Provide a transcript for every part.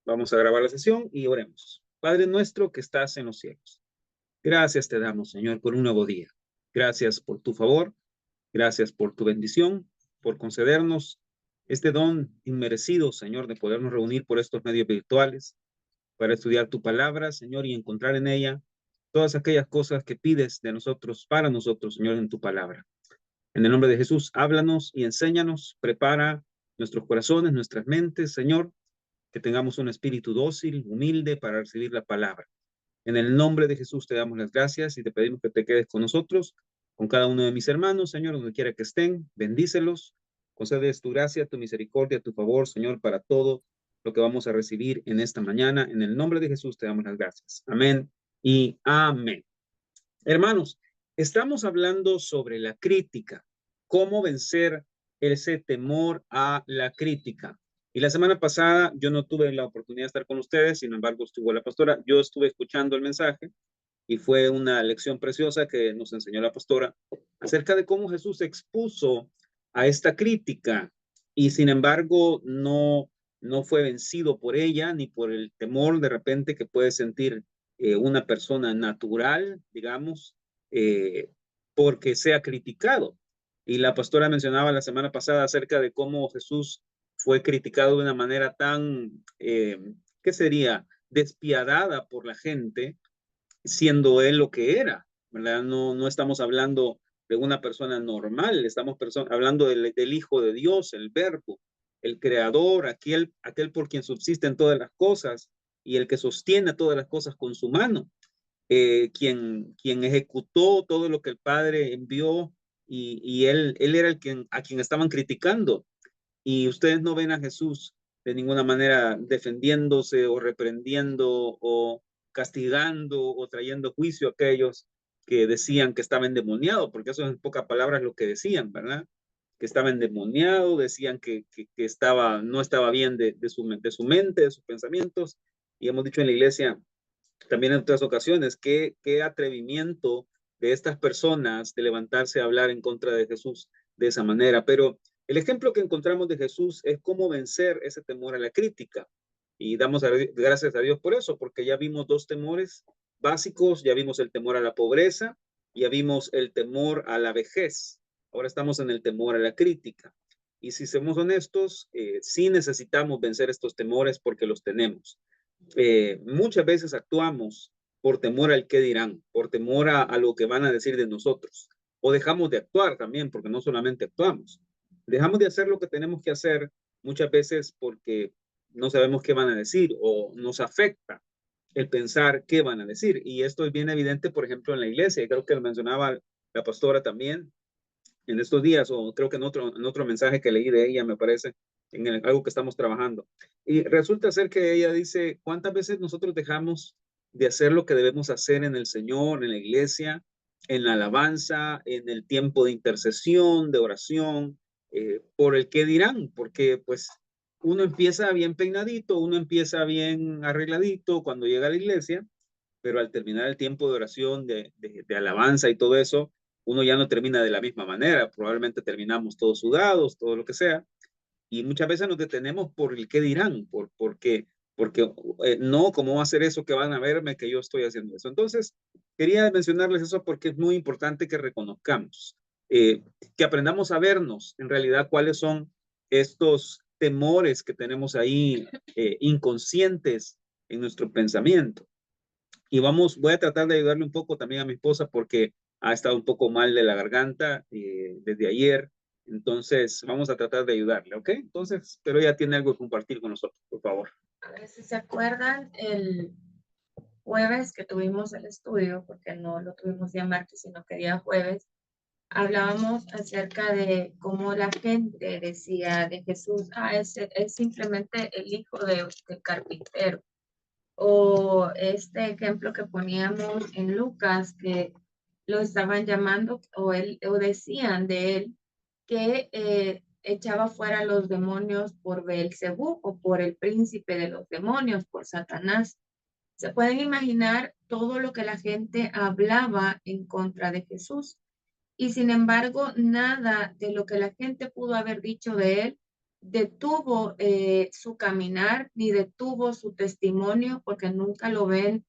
Vamos a grabar la sesión y oremos. Padre nuestro que estás en los cielos. Gracias te damos, Señor, por un nuevo día. Gracias por tu favor. Gracias por tu bendición, por concedernos este don inmerecido, Señor, de podernos reunir por estos medios virtuales para estudiar tu palabra, Señor, y encontrar en ella todas aquellas cosas que pides de nosotros, para nosotros, Señor, en tu palabra. En el nombre de Jesús, háblanos y enséñanos, prepara nuestros corazones, nuestras mentes, Señor, que tengamos un espíritu dócil, humilde para recibir la palabra. En el nombre de Jesús te damos las gracias y te pedimos que te quedes con nosotros, con cada uno de mis hermanos, Señor, donde quiera que estén, bendícelos, concedes tu gracia, tu misericordia, tu favor, Señor, para todo lo que vamos a recibir en esta mañana. En el nombre de Jesús te damos las gracias. Amén y amén. Hermanos, estamos hablando sobre la crítica, cómo vencer ese temor a la crítica. Y la semana pasada yo no tuve la oportunidad de estar con ustedes, sin embargo estuvo la pastora, yo estuve escuchando el mensaje y fue una lección preciosa que nos enseñó la pastora acerca de cómo Jesús expuso a esta crítica y sin embargo no fue vencido por ella ni por el temor de repente que puede sentir una persona natural, digamos, eh, porque sea criticado. Y la pastora mencionaba la semana pasada acerca de cómo Jesús fue criticado de una manera tan, ¿qué sería? Despiadada por la gente, siendo él lo que era, ¿verdad? No estamos hablando de una persona normal, estamos hablando del Hijo de Dios, el Verbo, el Creador, aquel por quien subsisten todas las cosas y el que sostiene todas las cosas con su mano, quien ejecutó todo lo que el Padre envió y él era a quien estaban criticando. Y ustedes no ven a Jesús de ninguna manera defendiéndose o reprendiendo o castigando o trayendo juicio a aquellos que decían que estaba endemoniado, porque eso es en pocas palabras lo que decían, ¿verdad? Que estaba endemoniado, decían que no estaba bien de su mente, de sus pensamientos. Y hemos dicho en la iglesia también en otras ocasiones, qué atrevimiento de estas personas de levantarse a hablar en contra de Jesús de esa manera. Pero el ejemplo que encontramos de Jesús es cómo vencer ese temor a la crítica. Y damos gracias a Dios por eso, porque ya vimos dos temores básicos, ya vimos el temor a la pobreza, ya vimos el temor a la vejez. Ahora estamos en el temor a la crítica. Y si somos honestos, sí necesitamos vencer estos temores porque los tenemos. Muchas veces actuamos por temor al qué dirán, por temor a lo que van a decir de nosotros. O dejamos de actuar también, porque no solamente actuamos. Dejamos de hacer lo que tenemos que hacer muchas veces porque no sabemos qué van a decir o nos afecta el pensar qué van a decir. Y esto es bien evidente, por ejemplo, en la iglesia. Y creo que lo mencionaba la pastora también en estos días, o creo que en otro mensaje que leí de ella, me parece, algo que estamos trabajando. Y resulta ser que ella dice, ¿cuántas veces nosotros dejamos de hacer lo que debemos hacer en el Señor, en la iglesia, en la alabanza, en el tiempo de intercesión, de oración, por el qué dirán? Porque pues uno empieza bien peinadito, uno empieza bien arregladito cuando llega a la iglesia, pero al terminar el tiempo de oración, de alabanza y todo eso, uno ya no termina de la misma manera, probablemente terminamos todos sudados, todo lo que sea, y muchas veces nos detenemos por el qué dirán, porque no, ¿cómo va a ser eso que van a verme que yo estoy haciendo eso? Entonces, quería mencionarles eso porque es muy importante que reconozcamos, que aprendamos a vernos en realidad cuáles son estos temores que tenemos ahí inconscientes en nuestro pensamiento. Y voy a tratar de ayudarle un poco también a mi esposa porque ha estado un poco mal de la garganta desde ayer. Entonces, vamos a tratar de ayudarle, ¿ok? Entonces, pero ella tiene algo que compartir con nosotros, por favor. A ver si se acuerdan el jueves que tuvimos el estudio, porque no lo tuvimos día martes, sino que día jueves, hablábamos acerca de cómo la gente decía de Jesús, es simplemente el hijo del carpintero. O este ejemplo que poníamos en Lucas, que lo estaban llamando o decían de él que echaba fuera los demonios por Beelzebú o por el príncipe de los demonios, por Satanás. Se pueden imaginar todo lo que la gente hablaba en contra de Jesús. Y sin embargo, nada de lo que la gente pudo haber dicho de él detuvo su caminar, ni detuvo su testimonio, porque nunca lo ven,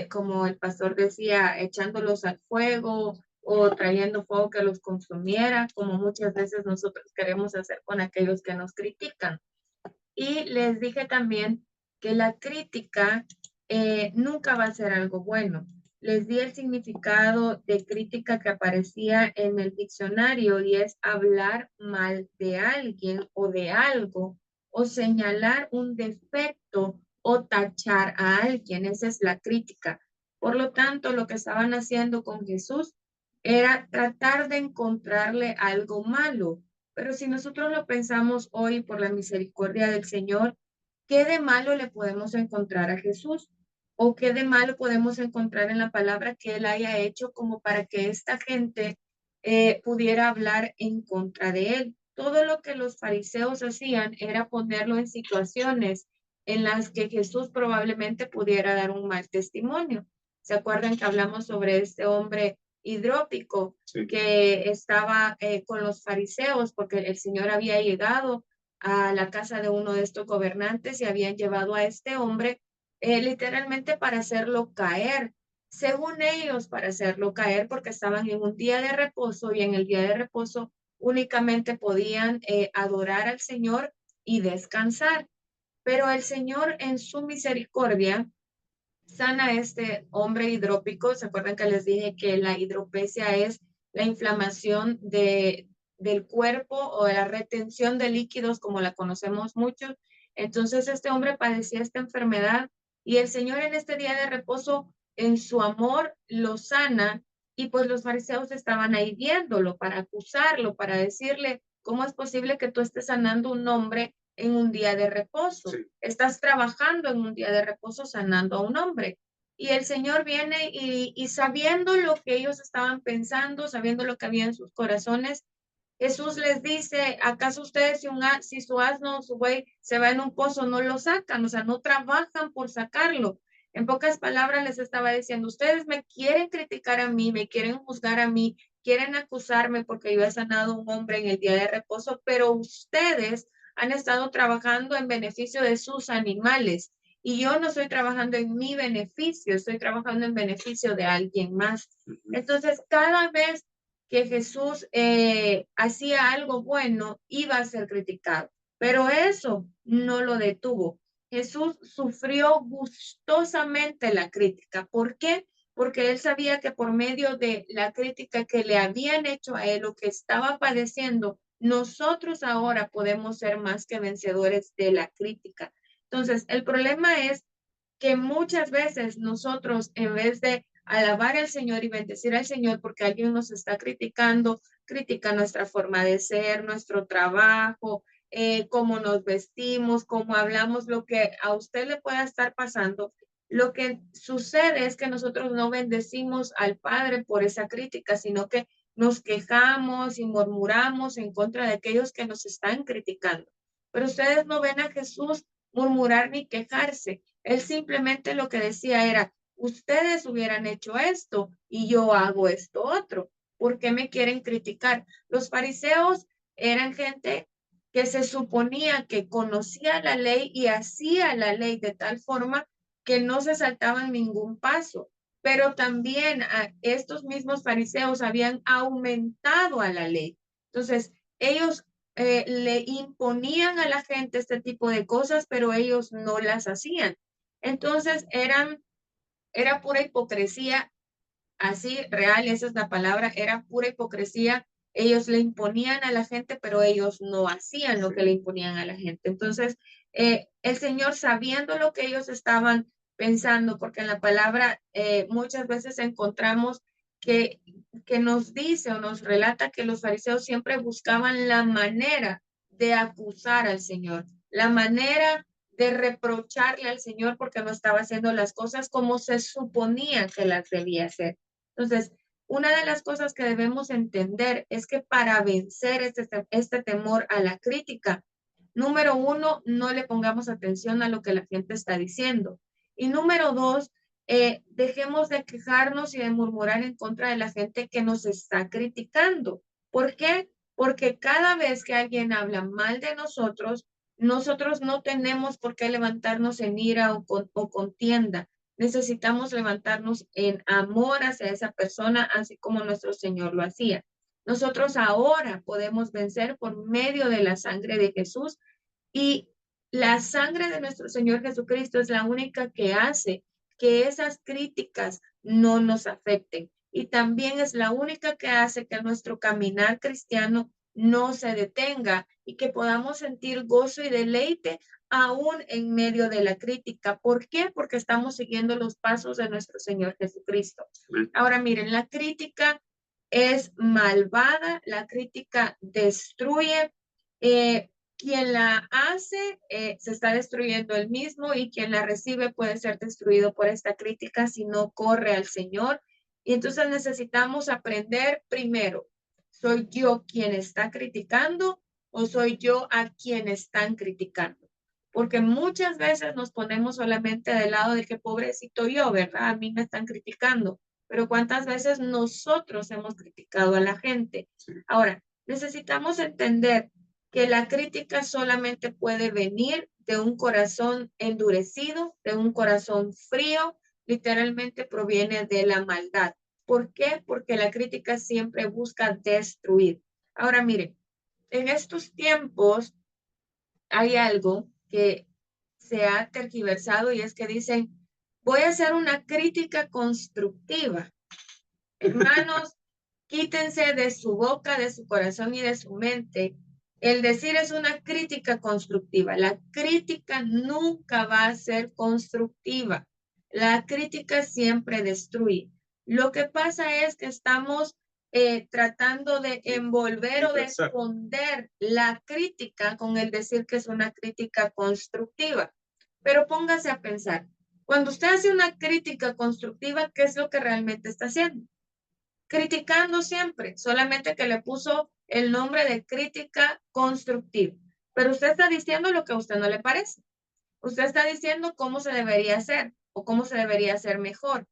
como el pastor decía, echándolos al fuego o trayendo fuego que los consumiera, como muchas veces nosotros queremos hacer con aquellos que nos critican. Y les dije también que la crítica nunca va a ser algo bueno. Les di el significado de crítica que aparecía en el diccionario y es hablar mal de alguien o de algo o señalar un defecto o tachar a alguien. Esa es la crítica. Por lo tanto, lo que estaban haciendo con Jesús era tratar de encontrarle algo malo. Pero si nosotros lo pensamos hoy por la misericordia del Señor, ¿qué de malo le podemos encontrar a Jesús? ¿O qué de malo podemos encontrar en la palabra que Él haya hecho como para que esta gente pudiera hablar en contra de Él? Todo lo que los fariseos hacían era ponerlo en situaciones en las que Jesús probablemente pudiera dar un mal testimonio. ¿Se acuerdan que hablamos sobre este hombre hidrópico que estaba con los fariseos porque el Señor había llegado a la casa de uno de estos gobernantes y habían llevado a este hombre literalmente para hacerlo caer, según ellos para hacerlo caer porque estaban en un día de reposo y en el día de reposo únicamente podían adorar al Señor y descansar. Pero el Señor en su misericordia sana a este hombre hidrópico. ¿Se acuerdan que les dije que la hidropesia es la inflamación del cuerpo o la retención de líquidos como la conocemos mucho? Entonces este hombre padecía esta enfermedad y el Señor en este día de reposo, en su amor, lo sana y pues los fariseos estaban ahí viéndolo para acusarlo, para decirle, ¿cómo es posible que tú estés sanando un hombre en un día de reposo? Sí. Estás trabajando en un día de reposo sanando a un hombre. Y el Señor viene y sabiendo lo que ellos estaban pensando, sabiendo lo que había en sus corazones, Jesús les dice, ¿acaso ustedes si su asno o su buey se va en un pozo, no lo sacan? O sea, no trabajan por sacarlo. En pocas palabras les estaba diciendo, ustedes me quieren criticar a mí, me quieren juzgar a mí, quieren acusarme porque yo he sanado a un hombre en el día de reposo, pero ustedes han estado trabajando en beneficio de sus animales y yo no estoy trabajando en mi beneficio, estoy trabajando en beneficio de alguien más. Entonces, cada vez que Jesús hacía algo bueno, iba a ser criticado, pero eso no lo detuvo. Jesús sufrió gustosamente la crítica. ¿Por qué? Porque él sabía que por medio de la crítica que le habían hecho a él, lo que estaba padeciendo, nosotros ahora podemos ser más que vencedores de la crítica. Entonces, el problema es que muchas veces nosotros, en vez de alabar al Señor y bendecir al Señor porque alguien nos está criticando, critica nuestra forma de ser, nuestro trabajo, cómo nos vestimos, cómo hablamos, lo que a usted le pueda estar pasando. Lo que sucede es que nosotros no bendecimos al Padre por esa crítica, sino que nos quejamos y murmuramos en contra de aquellos que nos están criticando. Pero ustedes no ven a Jesús murmurar ni quejarse. Él simplemente lo que decía era, ustedes hubieran hecho esto y yo hago esto otro. ¿Por qué me quieren criticar? Los fariseos eran gente que se suponía que conocía la ley y hacía la ley de tal forma que no se saltaban ningún paso. Pero también a estos mismos fariseos habían aumentado a la ley. Entonces, ellos le imponían a la gente este tipo de cosas, pero ellos no las hacían. Entonces era pura hipocresía, así real, esa es la palabra, era pura hipocresía. Ellos le imponían a la gente, pero ellos no hacían lo que le imponían a la gente. Entonces, el Señor, sabiendo lo que ellos estaban pensando, porque en la palabra muchas veces encontramos que, que nos dice o nos relata que los fariseos siempre buscaban la manera de acusar al Señor, la manera de reprocharle al Señor porque no estaba haciendo las cosas como se suponía que las debía hacer. Entonces, una de las cosas que debemos entender es que para vencer este temor a la crítica, número uno, no le pongamos atención a lo que la gente está diciendo. Y número dos, dejemos de quejarnos y de murmurar en contra de la gente que nos está criticando. ¿Por qué? porque cada vez que alguien habla mal de nosotros, nosotros no tenemos por qué levantarnos en ira o contienda. Necesitamos levantarnos en amor hacia esa persona, así como nuestro Señor lo hacía. Nosotros ahora podemos vencer por medio de la sangre de Jesús, y la sangre de nuestro Señor Jesucristo es la única que hace que esas críticas no nos afecten. Y también es la única que hace que nuestro caminar cristiano no se detenga y que podamos sentir gozo y deleite aún en medio de la crítica. ¿Por qué? Porque estamos siguiendo los pasos de nuestro Señor Jesucristo. Ahora miren, la crítica es malvada, la crítica destruye. Quien la hace se está destruyendo él mismo, y quien la recibe puede ser destruido por esta crítica si no corre al Señor. Y entonces necesitamos aprender primero, ¿soy yo quien está criticando o soy yo a quien están criticando? Porque muchas veces nos ponemos solamente del lado de que pobrecito yo, ¿verdad? A mí me están criticando, pero ¿cuántas veces nosotros hemos criticado a la gente? Ahora, necesitamos entender que la crítica solamente puede venir de un corazón endurecido, de un corazón frío, literalmente proviene de la maldad. ¿Por qué? Porque la crítica siempre busca destruir. Ahora miren, en estos tiempos hay algo que se ha tergiversado, y es que dicen, voy a hacer una crítica constructiva. Hermanos, quítense de su boca, de su corazón y de su mente el decir es una crítica constructiva. La crítica nunca va a ser constructiva. La crítica siempre destruye. Lo que pasa es que estamos tratando de envolver o de esconder la crítica con el decir que es una crítica constructiva. Pero póngase a pensar, cuando usted hace una crítica constructiva, ¿qué es lo que realmente está haciendo? Criticando siempre, solamente que le puso el nombre de crítica constructiva. Pero usted está diciendo lo que a usted no le parece. Usted está diciendo cómo se debería hacer o cómo se debería hacer mejor.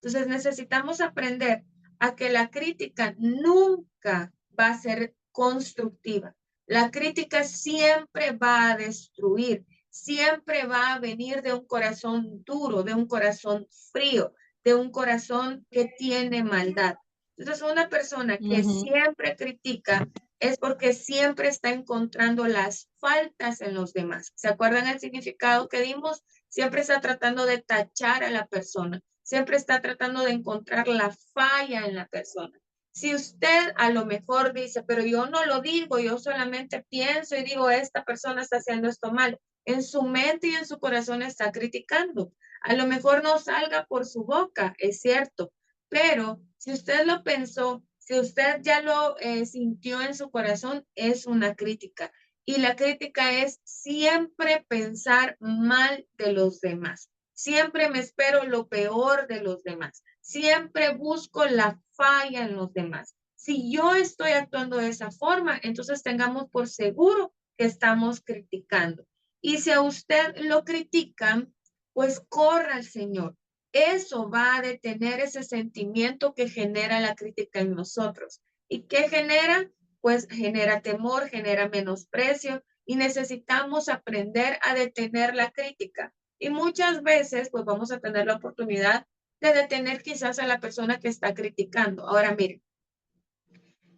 Entonces necesitamos aprender a que la crítica nunca va a ser constructiva. La crítica siempre va a destruir, siempre va a venir de un corazón duro, de un corazón frío, de un corazón que tiene maldad. Entonces, una persona que siempre critica es porque siempre está encontrando las faltas en los demás. ¿Se acuerdan el significado que dimos? Siempre está tratando de tachar a la persona. Siempre está tratando de encontrar la falla en la persona. Si usted a lo mejor dice, pero yo no lo digo, yo solamente pienso y digo, esta persona está haciendo esto mal, en su mente y en su corazón está criticando. A lo mejor no salga por su boca, es cierto, pero si usted lo pensó, si usted ya lo sintió en su corazón, es una crítica. Y la crítica es siempre pensar mal de los demás. Siempre me espero lo peor de los demás. Siempre busco la falla en los demás. Si yo estoy actuando de esa forma, entonces tengamos por seguro que estamos criticando. Y si a usted lo critican, pues corra al Señor. Eso va a detener ese sentimiento que genera la crítica en nosotros. ¿Y qué genera? Pues genera temor, genera menosprecio, y necesitamos aprender a detener la crítica. Y muchas veces, pues vamos a tener la oportunidad de detener quizás a la persona que está criticando. Ahora, miren,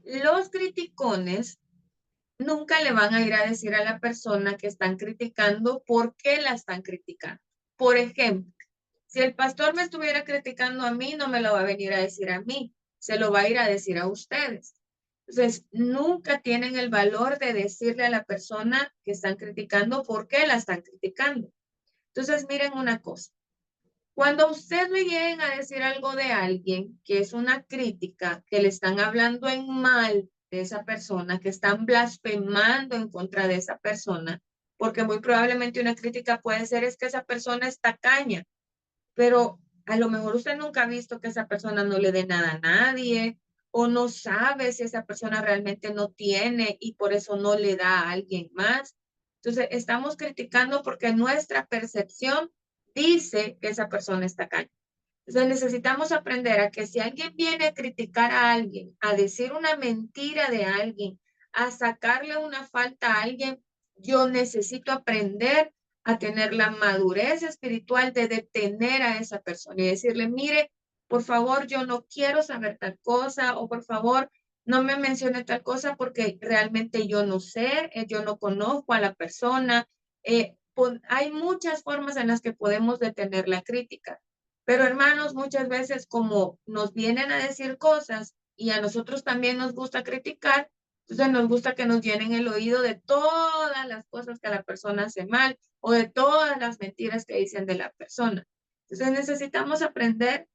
los criticones nunca le van a ir a decir a la persona que están criticando por qué la están criticando. Por ejemplo, si el pastor me estuviera criticando a mí, no me lo va a venir a decir a mí, se lo va a ir a decir a ustedes. Entonces, nunca tienen el valor de decirle a la persona que están criticando por qué la están criticando. Entonces, miren una cosa. Cuando usted le lleguen a decir algo de alguien que es una crítica, que le están hablando en mal de esa persona, que están blasfemando en contra de esa persona, porque muy probablemente una crítica puede ser es que esa persona es tacaña, pero a lo mejor usted nunca ha visto que esa persona no le dé nada a nadie, o no sabe si esa persona realmente no tiene y por eso no le da a alguien más. Entonces, estamos criticando porque nuestra percepción dice que esa persona está tacaña. Entonces, necesitamos aprender a que si alguien viene a criticar a alguien, a decir una mentira de alguien, a sacarle una falta a alguien, yo necesito aprender a tener la madurez espiritual de detener a esa persona y decirle, mire, por favor, yo no quiero saber tal cosa, o por favor, no me mencione tal cosa porque realmente yo no sé, yo no conozco a la persona. Hay muchas formas en las que podemos detener la crítica, pero hermanos, muchas veces como nos vienen a decir cosas y a nosotros también nos gusta criticar, entonces nos gusta que nos llenen el oído de todas las cosas que la persona hace mal o de todas las mentiras que dicen de la persona. Entonces necesitamos aprender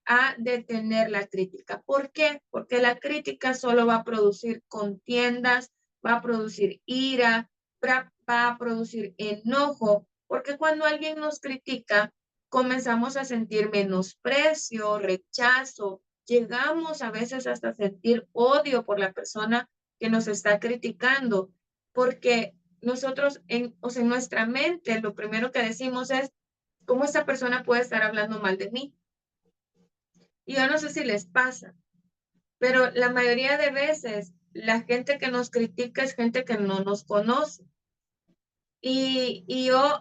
a detener la crítica. ¿Por qué? Porque la crítica solo va a producir contiendas, va a producir ira, va a producir enojo, porque cuando alguien nos critica, comenzamos a sentir menosprecio, rechazo, llegamos a veces hasta sentir odio por la persona que nos está criticando, porque nosotros o sea, en nuestra mente lo primero que decimos es, ¿cómo esta persona puede estar hablando mal de mí? Y yo no sé si les pasa, pero la mayoría de veces la gente que nos critica es gente que no nos conoce.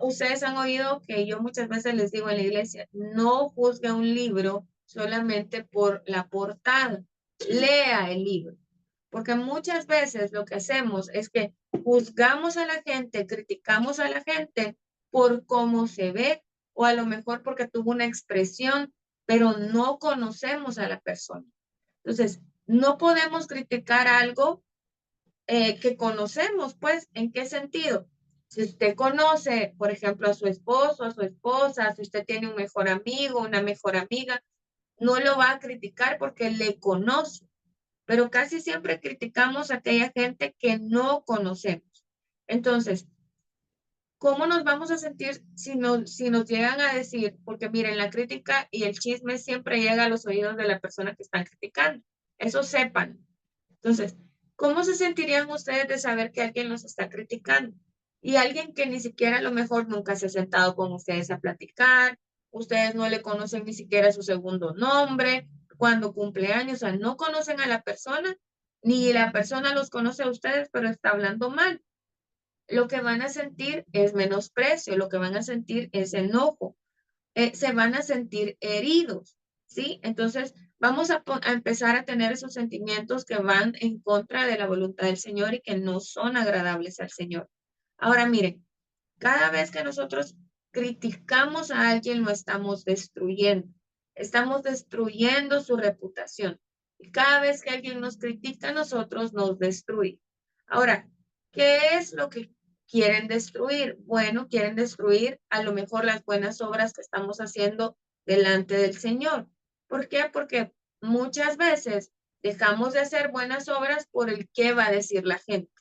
Ustedes han oído que yo muchas veces les digo en la iglesia, no juzgue un libro solamente por la portada, lea el libro, porque muchas veces lo que hacemos es que juzgamos a la gente, criticamos a la gente por cómo se ve o a lo mejor porque tuvo una expresión, pero no conocemos a la persona. Entonces, no podemos criticar algo que conocemos, pues, ¿en qué sentido? Si usted conoce, por ejemplo, a su esposo, a su esposa, si usted tiene un mejor amigo, una mejor amiga, no lo va a criticar porque le conoce, pero casi siempre criticamos a aquella gente que no conocemos. Entonces, ¿cómo nos vamos a sentir si nos llegan a decir, porque miren, la crítica y el chisme siempre llega a los oídos de la persona que están criticando? Eso sepan. Entonces, ¿cómo se sentirían ustedes de saber que alguien los está criticando? Y alguien que ni siquiera a lo mejor nunca se ha sentado con ustedes a platicar, ustedes no le conocen ni siquiera su segundo nombre, cuando cumple años, o sea, no conocen a la persona, ni la persona los conoce a ustedes, pero está hablando mal. Lo que van a sentir es menosprecio, lo que van a sentir es enojo, se van a sentir heridos, ¿sí? Entonces, vamos a empezar a tener esos sentimientos que van en contra de la voluntad del Señor y que no son agradables al Señor. Ahora, miren, cada vez que nosotros criticamos a alguien, lo estamos destruyendo su reputación. Y cada vez que alguien nos critica a nosotros, nos destruye. Ahora, ¿qué es lo que quieren destruir? Bueno, quieren destruir a lo mejor las buenas obras que estamos haciendo delante del Señor. ¿Por qué? Porque muchas veces dejamos de hacer buenas obras por el qué va a decir la gente,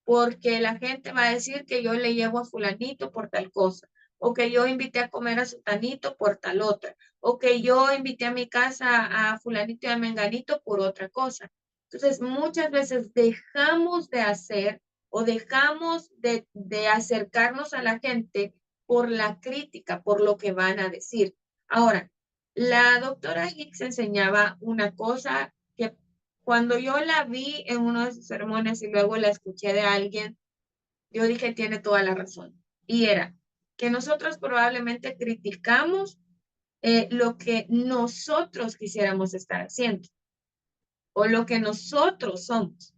porque la gente va a decir que yo le llevo a fulanito por tal cosa, o que yo invité a comer a sutanito por tal otra, o que yo invité a mi casa a fulanito y a menganito por otra cosa. Entonces, muchas veces dejamos de hacer o dejamos de acercarnos a la gente por la crítica, por lo que van a decir. Ahora, la doctora Hicks enseñaba una cosa que cuando yo la vi en uno de sus sermones y luego la escuché de alguien, yo dije, tiene toda la razón. Y era que nosotros probablemente criticamos lo que nosotros quisiéramos estar haciendo o lo que nosotros somos.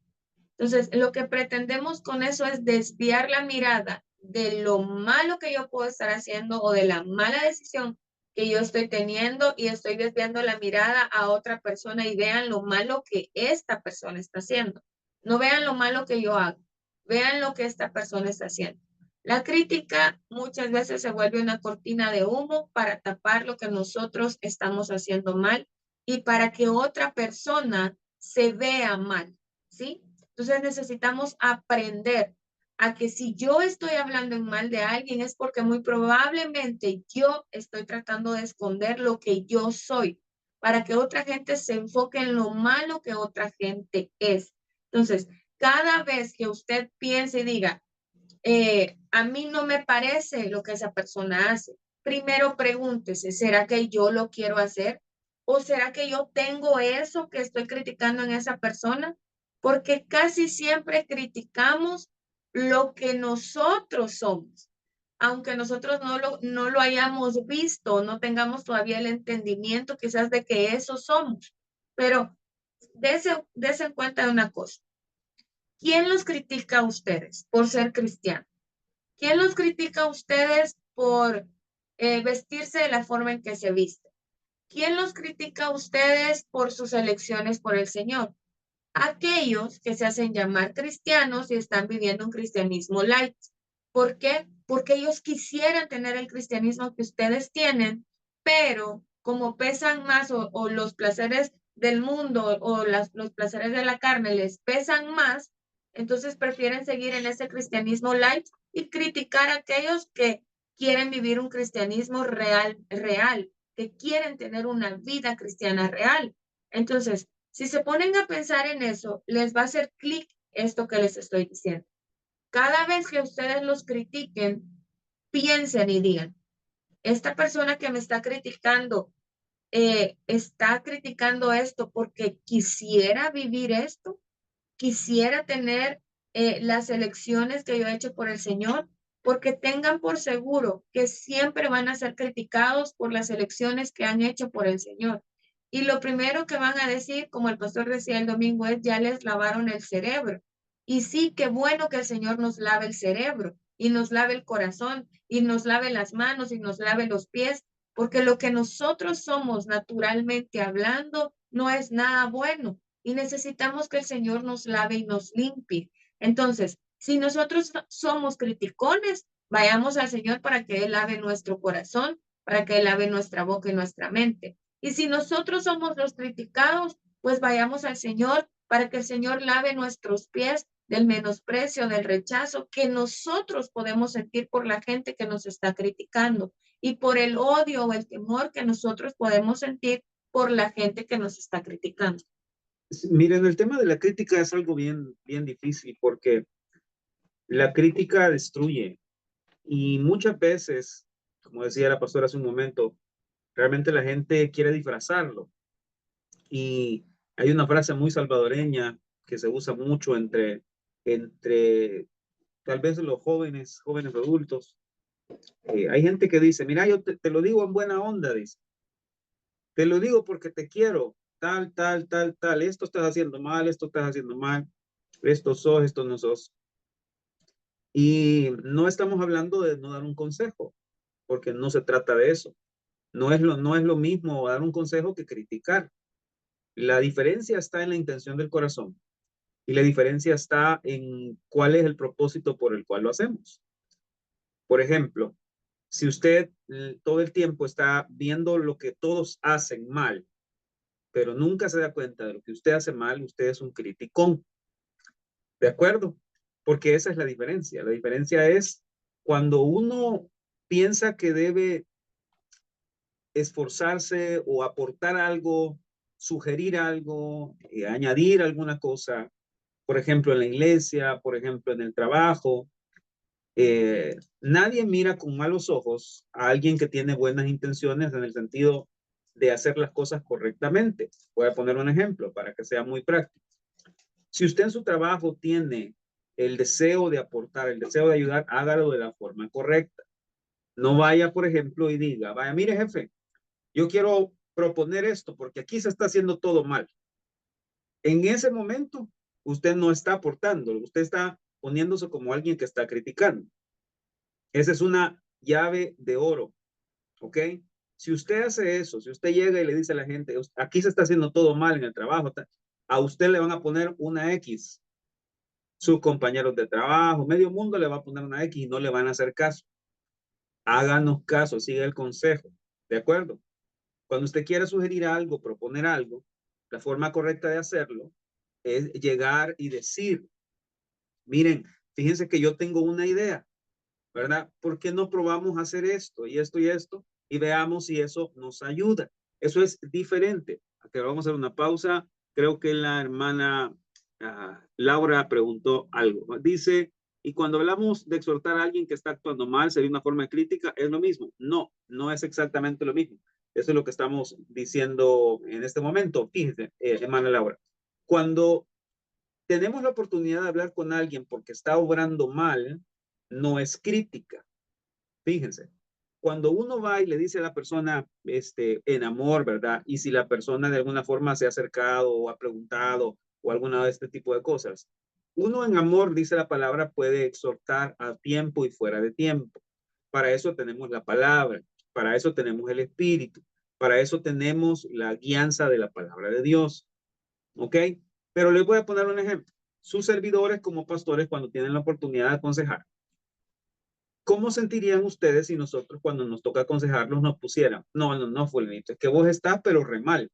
Entonces, lo que pretendemos con eso es desviar la mirada de lo malo que yo puedo estar haciendo o de la mala decisión que yo estoy teniendo y estoy desviando la mirada a otra persona y vean lo malo que esta persona está haciendo. No vean lo malo que yo hago, vean lo que esta persona está haciendo. La crítica muchas veces se vuelve una cortina de humo para tapar lo que nosotros estamos haciendo mal y para que otra persona se vea mal, ¿sí? Entonces necesitamos aprender a que si yo estoy hablando en mal de alguien es porque muy probablemente yo estoy tratando de esconder lo que yo soy para que otra gente se enfoque en lo malo que otra gente es. Entonces, cada vez que usted piense y diga, a mí no me parece lo que esa persona hace, primero pregúntese, ¿será que yo lo quiero hacer? ¿O será que yo tengo eso que estoy criticando en esa persona? porque casi siempre criticamos lo que nosotros somos, aunque nosotros no lo hayamos visto, no tengamos todavía el entendimiento quizás de que eso somos. Pero dése cuenta de una cosa. ¿Quién los critica a ustedes por ser cristianos? ¿Quién los critica a ustedes por vestirse de la forma en que se visten? ¿Quién los critica a ustedes por sus elecciones por el Señor? Aquellos que se hacen llamar cristianos y están viviendo un cristianismo light. ¿Por qué? Porque ellos quisieran tener el cristianismo que ustedes tienen, pero como pesan más o los placeres del mundo o los placeres de la carne les pesan más, entonces prefieren seguir en ese cristianismo light y criticar a aquellos que quieren vivir un cristianismo real, que quieren tener una vida cristiana real. Entonces, si se ponen a pensar en eso, les va a hacer clic esto que les estoy diciendo. Cada vez que ustedes los critiquen, piensen y digan, esta persona que me está criticando esto porque quisiera vivir esto, quisiera tener las elecciones que yo he hecho por el Señor, porque tengan por seguro que siempre van a ser criticados por las elecciones que han hecho por el Señor. Y lo primero que van a decir, como el pastor decía el domingo, es ya les lavaron el cerebro. Y sí, qué bueno que el Señor nos lave el cerebro y nos lave el corazón y nos lave las manos y nos lave los pies, porque lo que nosotros somos naturalmente hablando no es nada bueno y necesitamos que el Señor nos lave y nos limpie. Entonces, si nosotros somos criticones, vayamos al Señor para que Él lave nuestro corazón, para que Él lave nuestra boca y nuestra mente. Y si nosotros somos los criticados, pues vayamos al Señor para que el Señor lave nuestros pies del menosprecio, del rechazo que nosotros podemos sentir por la gente que nos está criticando y por el odio o el temor que nosotros podemos sentir por la gente que nos está criticando. Miren, el tema de la crítica es algo bien, bien difícil porque la crítica destruye y muchas veces, como decía la pastora hace un momento, realmente la gente quiere disfrazarlo. Y hay una frase muy salvadoreña que se usa mucho entre tal vez los jóvenes adultos. Hay gente que dice, mira, yo te lo digo en buena onda, dice. Te lo digo porque te quiero, tal, esto estás haciendo mal, esto estás haciendo mal, esto sos, esto no sos. Y no estamos hablando de no dar un consejo, porque no se trata de eso. No es lo mismo dar un consejo que criticar. La diferencia está en la intención del corazón y la diferencia está en cuál es el propósito por el cual lo hacemos. Por ejemplo, si usted todo el tiempo está viendo lo que todos hacen mal, pero nunca se da cuenta de lo que usted hace mal, usted es un criticón. ¿De acuerdo? Porque esa es la diferencia. La diferencia es cuando uno piensa que debe esforzarse o aportar algo, sugerir algo, añadir alguna cosa, por ejemplo, en la iglesia, por ejemplo, en el trabajo. Nadie mira con malos ojos a alguien que tiene buenas intenciones en el sentido de hacer las cosas correctamente. Voy a poner un ejemplo para que sea muy práctico. Si usted en su trabajo tiene el deseo de aportar, el deseo de ayudar, hágalo de la forma correcta. No vaya, por ejemplo, y diga, vaya, mire, jefe, yo quiero proponer esto porque aquí se está haciendo todo mal. En ese momento, usted no está aportando, usted está poniéndose como alguien que está criticando. Esa es una llave de oro, ¿ok? Si usted hace eso, si usted llega y le dice a la gente, aquí se está haciendo todo mal en el trabajo, a usted le van a poner una X. Sus compañeros de trabajo, medio mundo le va a poner una X y no le van a hacer caso. Háganos caso, siga el consejo, ¿de acuerdo? Cuando usted quiera sugerir algo, proponer algo, la forma correcta de hacerlo es llegar y decir, miren, fíjense que yo tengo una idea, ¿verdad? ¿Por qué no probamos hacer esto y esto y esto y veamos si eso nos ayuda? Eso es diferente. Aquí vamos a hacer una pausa. Creo que la hermana Laura preguntó algo. Dice, y cuando hablamos de exhortar a alguien que está actuando mal, sería una forma de crítica, ¿es lo mismo? No, no es exactamente lo mismo. Eso es lo que estamos diciendo en este momento. Fíjese, hermana Laura. Cuando tenemos la oportunidad de hablar con alguien porque está obrando mal, no es crítica. Fíjense, cuando uno va y le dice a la persona, en amor, ¿verdad? Y si la persona de alguna forma se ha acercado o ha preguntado o alguna de este tipo de cosas, uno en amor, dice la palabra, puede exhortar a tiempo y fuera de tiempo. Para eso tenemos la palabra, para eso tenemos el espíritu, para eso tenemos la guianza de la palabra de Dios. ¿Ok? Pero les voy a poner un ejemplo. Sus servidores como pastores, cuando tienen la oportunidad de aconsejar, ¿cómo sentirían ustedes si nosotros cuando nos toca aconsejarlos nos pusieran? No, no, no, fulanito, es que vos estás pero re mal,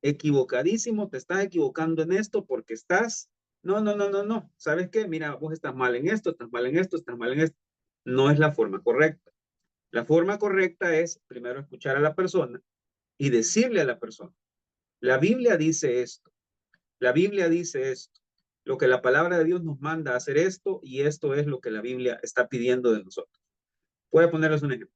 equivocadísimo, te estás equivocando en esto porque estás, no, no, no, no, no, ¿sabes qué? Mira, vos estás mal en esto, estás mal en esto, estás mal en esto. No es la forma correcta. La forma correcta es primero escuchar a la persona y decirle a la persona, la Biblia dice esto, la Biblia dice esto, lo que la palabra de Dios nos manda a hacer esto y esto es lo que la Biblia está pidiendo de nosotros. Voy a ponerles un ejemplo.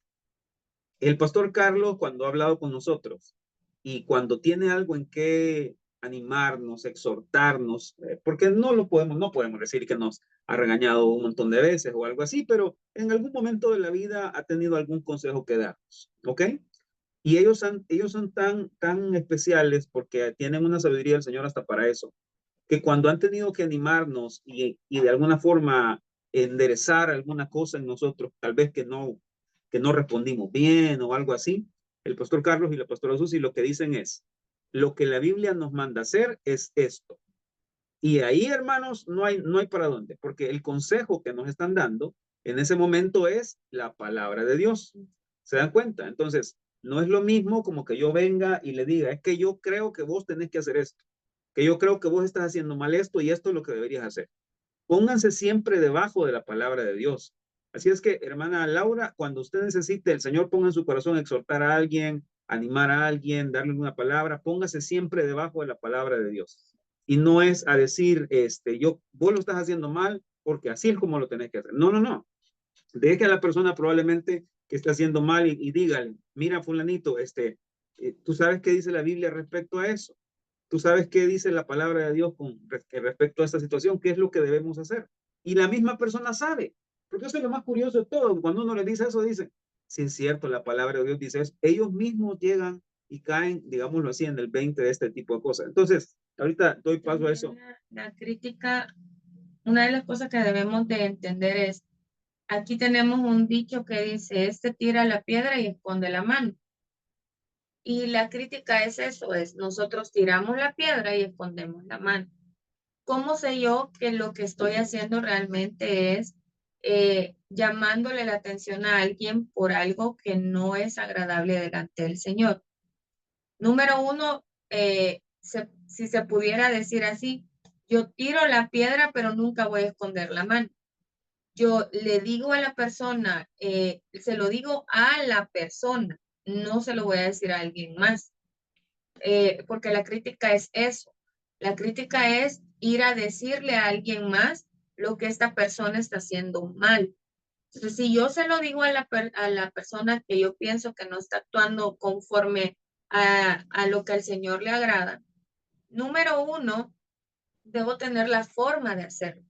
El pastor Carlos, cuando ha hablado con nosotros y cuando tiene algo en que animarnos, exhortarnos, porque no podemos decir que nos ha regañado un montón de veces o algo así, pero en algún momento de la vida ha tenido algún consejo que darnos, ¿ok? Y ellos son tan especiales porque tienen una sabiduría del Señor hasta para eso, que cuando han tenido que animarnos y de alguna forma enderezar alguna cosa en nosotros, tal vez que no respondimos bien o algo así, el pastor Carlos y la pastora Susi lo que dicen es, lo que la Biblia nos manda hacer es esto. Y ahí, hermanos, no hay para dónde, porque el consejo que nos están dando en ese momento es la palabra de Dios. ¿Se dan cuenta? Entonces, no es lo mismo como que yo venga y le diga, es que yo creo que vos tenés que hacer esto, que yo creo que vos estás haciendo mal esto y esto es lo que deberías hacer. Pónganse siempre debajo de la palabra de Dios. Así es que, hermana Laura, cuando usted necesite, el Señor ponga en su corazón exhortar a alguien, animar a alguien, darle una palabra, póngase siempre debajo de la palabra de Dios. Y no es a decir, vos lo estás haciendo mal porque así es como lo tenés que hacer. No, no, no. Deje a la persona probablemente que está haciendo mal y dígale, mira, fulanito, ¿tú sabes qué dice la Biblia respecto a eso? ¿Tú sabes qué dice la palabra de Dios respecto a esta situación? ¿Qué es lo que debemos hacer? Y la misma persona sabe, porque eso es lo más curioso de todo. Cuando uno le dice eso, dice, sí es cierto, la palabra de Dios dice eso. Ellos mismos llegan y caen, digámoslo así, en el 20 de este tipo de cosas. Entonces, ahorita doy paso a eso. La crítica, una de las cosas que debemos de entender es, aquí tenemos un dicho que dice, tira la piedra y esconde la mano. Y la crítica es eso, es nosotros tiramos la piedra y escondemos la mano. ¿Cómo sé yo que lo que estoy haciendo realmente es llamándole la atención a alguien por algo que no es agradable delante del Señor? Número uno, si se pudiera decir así, yo tiro la piedra, pero nunca voy a esconder la mano. Yo le digo a la persona, se lo digo a la persona, no se lo voy a decir a alguien más, porque la crítica es eso. La crítica es ir a decirle a alguien más lo que esta persona está haciendo mal. Entonces, si yo se lo digo a la persona que yo pienso que no está actuando conforme a lo que al Señor le agrada, número uno, debo tener la forma de hacerlo.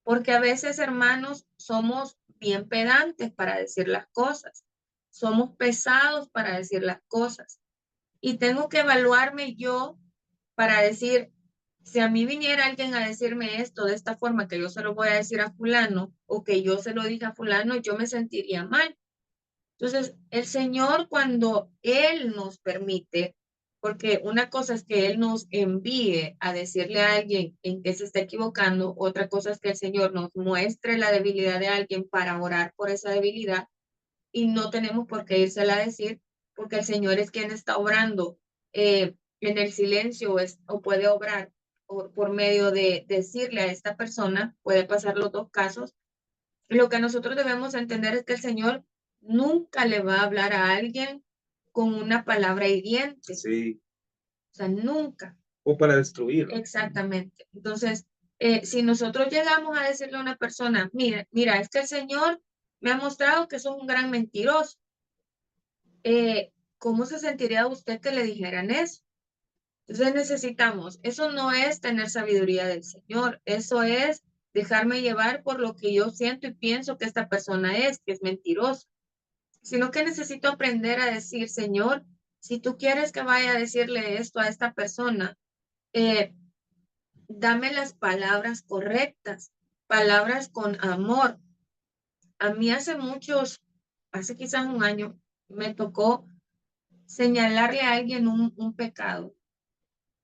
Porque a veces, hermanos, somos bien pedantes para decir las cosas. Somos pesados para decir las cosas. Y tengo que evaluarme yo para decir, si a mí viniera alguien a decirme esto de esta forma, que yo se lo voy a decir a fulano o que yo se lo dije a fulano, yo me sentiría mal. Entonces, el Señor cuando Él nos permite, porque una cosa es que Él nos envíe a decirle a alguien en que se está equivocando, otra cosa es que el Señor nos muestre la debilidad de alguien para orar por esa debilidad y no tenemos por qué írsela a decir, porque el Señor es quien está obrando en el silencio o puede obrar por medio de decirle a esta persona, puede pasar los dos casos. Lo que nosotros debemos entender es que el Señor nunca le va a hablar a alguien con una palabra hiriente. Sí. O sea, nunca. O para destruir. Exactamente. Entonces, si nosotros llegamos a decirle a una persona, mira, es que el Señor me ha mostrado que sos un gran mentiroso. ¿Cómo se sentiría usted que le dijeran eso? Entonces necesitamos, eso no es tener sabiduría del Señor, eso es dejarme llevar por lo que yo siento y pienso que esta persona es, que es mentiroso, sino que necesito aprender a decir, Señor, si tú quieres que vaya a decirle esto a esta persona, eh, dame las palabras correctas, palabras con amor. A mí hace quizás un año, me tocó señalarle a alguien un pecado.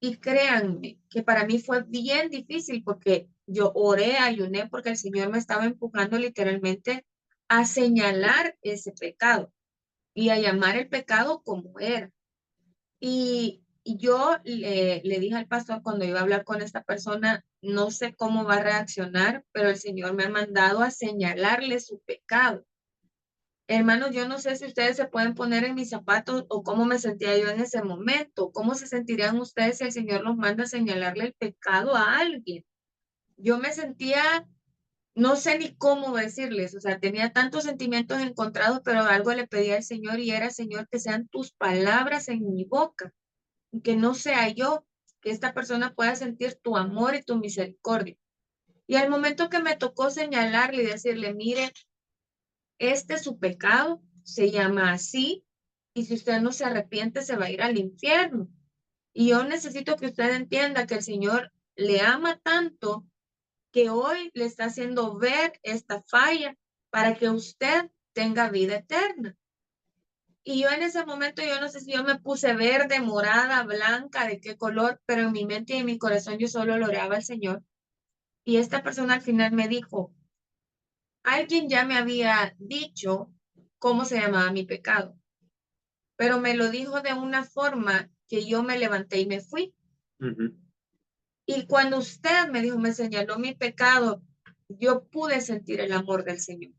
Y créanme que para mí fue bien difícil porque yo oré, ayuné porque el Señor me estaba empujando literalmente a señalar ese pecado y a llamar el pecado como era. Y yo le dije al pastor cuando iba a hablar con esta persona, no sé cómo va a reaccionar, pero el Señor me ha mandado a señalarle su pecado. Hermanos, yo no sé si ustedes se pueden poner en mis zapatos o cómo me sentía yo en ese momento. ¿Cómo se sentirían ustedes si el Señor los manda a señalarle el pecado a alguien? Yo me sentía, no sé ni cómo decirles, o sea, tenía tantos sentimientos encontrados, pero algo le pedía al Señor y era, Señor, que sean tus palabras en mi boca, y que no sea yo, que esta persona pueda sentir tu amor y tu misericordia. Y al momento que me tocó señalarle y decirle, mire, este es su pecado, se llama así, y si usted no se arrepiente, se va a ir al infierno. Y yo necesito que usted entienda que el Señor le ama tanto que hoy le está haciendo ver esta falla para que usted tenga vida eterna. Y yo en ese momento, yo no sé si yo me puse verde, morada, blanca, de qué color, pero en mi mente y en mi corazón yo solo lo oraba al Señor. Y esta persona al final me dijo, alguien ya me había dicho cómo se llamaba mi pecado, pero me lo dijo de una forma que yo me levanté y me fui. Ujú. Y cuando usted me dijo, me señaló mi pecado, yo pude sentir el amor del Señor. Sí.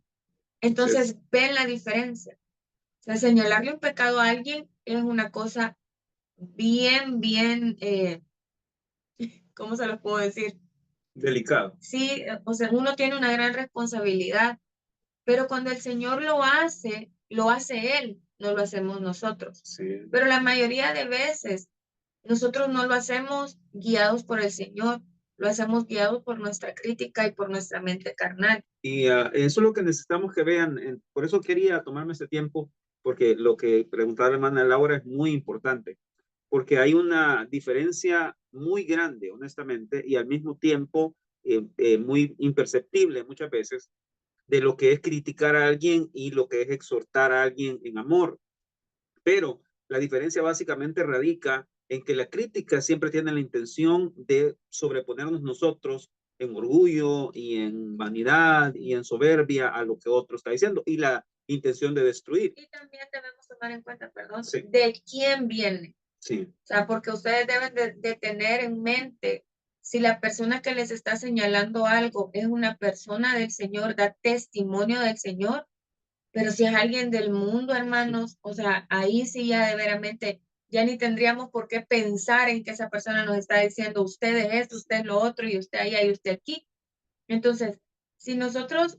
Entonces, ven la diferencia. O sea, señalarle un pecado a alguien es una cosa bien, ¿cómo se lo puedo decir? Delicado. Sí, o sea, uno tiene una gran responsabilidad, pero cuando el Señor lo hace Él, no lo hacemos nosotros. Sí. Pero la mayoría de veces nosotros no lo hacemos guiados por el Señor, lo hacemos guiados por nuestra crítica y por nuestra mente carnal. Y eso es lo que necesitamos que vean. Por eso quería tomarme este tiempo, porque lo que preguntaba la hermana Laura es muy importante, porque hay una diferencia muy grande, honestamente, y al mismo tiempo muy imperceptible muchas veces, de lo que es criticar a alguien y lo que es exhortar a alguien en amor. Pero la diferencia básicamente radica en que la crítica siempre tiene la intención de sobreponernos nosotros en orgullo y en vanidad y en soberbia a lo que otro está diciendo y la intención de destruir. Y también debemos tomar en cuenta, perdón, Sí, de quién viene. sí, O sea, porque ustedes deben de tener en mente si la persona que les está señalando algo es una persona del Señor, da testimonio del Señor, pero si es alguien del mundo, hermanos, o sea, ahí sí ya de veramente, ya ni tendríamos por qué pensar en que esa persona nos está diciendo, usted es esto, usted es lo otro, y usted allá y usted aquí. Entonces, si nosotros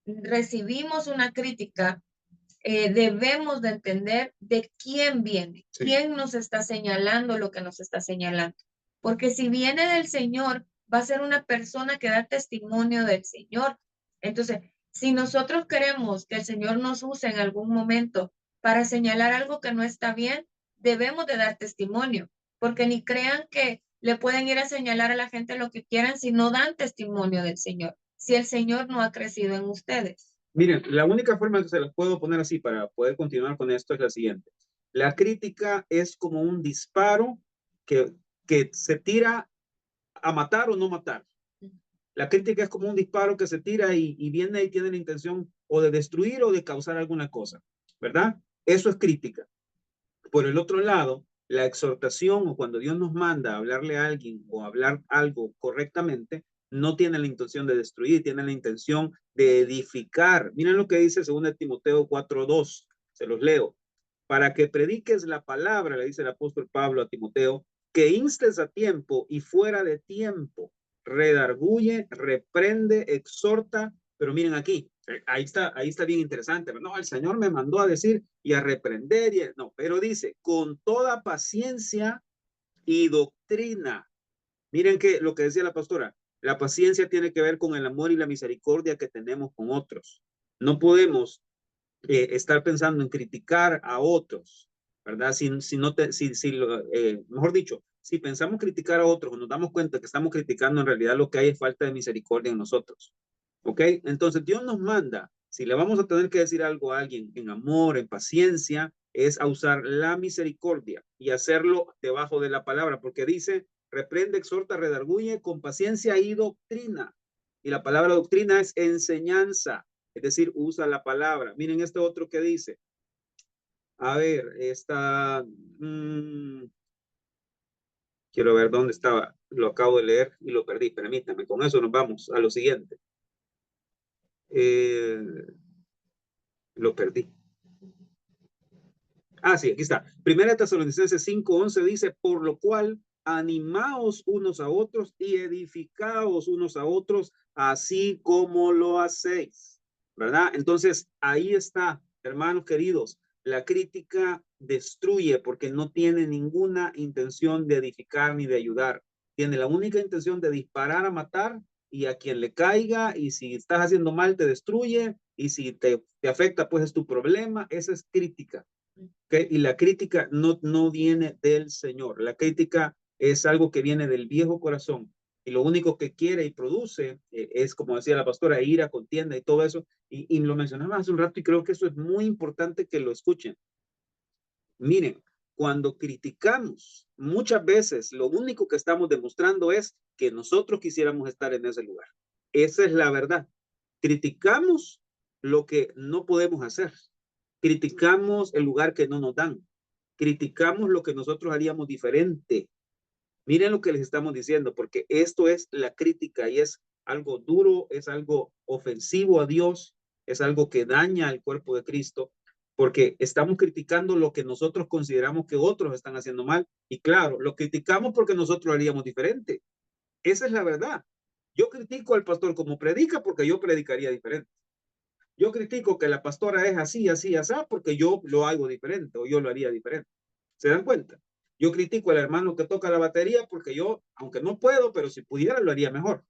recibimos una crítica, debemos de entender de quién viene, sí. quién nos está señalando lo que nos está señalando. Porque si viene del Señor, va a ser una persona que da testimonio del Señor. Entonces, si nosotros queremos que el Señor nos use en algún momento para señalar algo que no está bien, debemos de dar testimonio, porque ni crean que le pueden ir a señalar a la gente lo que quieran si no dan testimonio del Señor, si el Señor no ha crecido en ustedes. Miren, la única forma que se las puedo poner así para poder continuar con esto es la siguiente. La crítica es como un disparo que, que se tira a matar o no matar. La crítica es como un disparo que se tira y viene y tiene la intención o de destruir o de causar alguna cosa, ¿verdad? Eso es crítica. Por el otro lado, la exhortación o cuando Dios nos manda a hablarle a alguien o hablar algo correctamente, no tiene la intención de destruir, tiene la intención de edificar. Miren lo que dice 2 Timoteo 4:2, se los leo. Para que prediques la palabra, le dice el apóstol Pablo a Timoteo, que instes a tiempo y fuera de tiempo, redarguye, reprende, exhorta, pero miren aquí, ahí está bien interesante. No, el Señor me mandó a decir y a reprender, no, pero dice, con toda paciencia y doctrina. Miren que lo que decía la pastora, la paciencia tiene que ver con el amor y la misericordia que tenemos con otros. No podemos estar pensando en criticar a otros, ¿verdad? Mejor dicho, si pensamos criticar a otros, nos damos cuenta que estamos criticando, en realidad lo que hay es falta de misericordia en nosotros. ¿Ok? Entonces Dios nos manda, si le vamos a tener que decir algo a alguien en amor, en paciencia, es a usar la misericordia y hacerlo debajo de la palabra, porque dice, reprende, exhorta, redarguye con paciencia y doctrina. Y la palabra doctrina es enseñanza, es decir, usa la palabra. Miren este otro que dice, a ver, quiero ver dónde estaba, lo acabo de leer y lo perdí, permítame, con eso nos vamos a lo siguiente. Lo perdí. Ah, sí, aquí está. Primera Tesalonicenses 5:11 dice, por lo cual animaos unos a otros y edificaos unos a otros, así como lo hacéis, ¿verdad? Entonces, ahí está, hermanos queridos, la crítica destruye porque no tiene ninguna intención de edificar ni de ayudar. Tiene la única intención de disparar a matar y a quien le caiga, y si estás haciendo mal te destruye, y si te afecta, pues es tu problema. Esa es crítica. ¿Okay? Y la crítica no viene del Señor. La crítica es algo que viene del viejo corazón. Y lo único que quiere y produce es, como decía la pastora, ira, contienda y todo eso. Y lo mencionaba hace un rato y creo que eso es muy importante que lo escuchen. Miren, cuando criticamos, muchas veces lo único que estamos demostrando es que nosotros quisiéramos estar en ese lugar. Esa es la verdad. Criticamos lo que no podemos hacer. Criticamos el lugar que no nos dan. Criticamos lo que nosotros haríamos diferente. Miren lo que les estamos diciendo, porque esto es la crítica y es algo duro, es algo ofensivo a Dios, es algo que daña al cuerpo de Cristo, porque estamos criticando lo que nosotros consideramos que otros están haciendo mal. Y claro, lo criticamos porque nosotros lo haríamos diferente. Esa es la verdad. Yo critico al pastor como predica porque yo predicaría diferente. Yo critico que la pastora es así, así, así, porque yo lo hago diferente o yo lo haría diferente. ¿Se dan cuenta? Yo critico al hermano que toca la batería porque yo, aunque no puedo, pero si pudiera, lo haría mejor.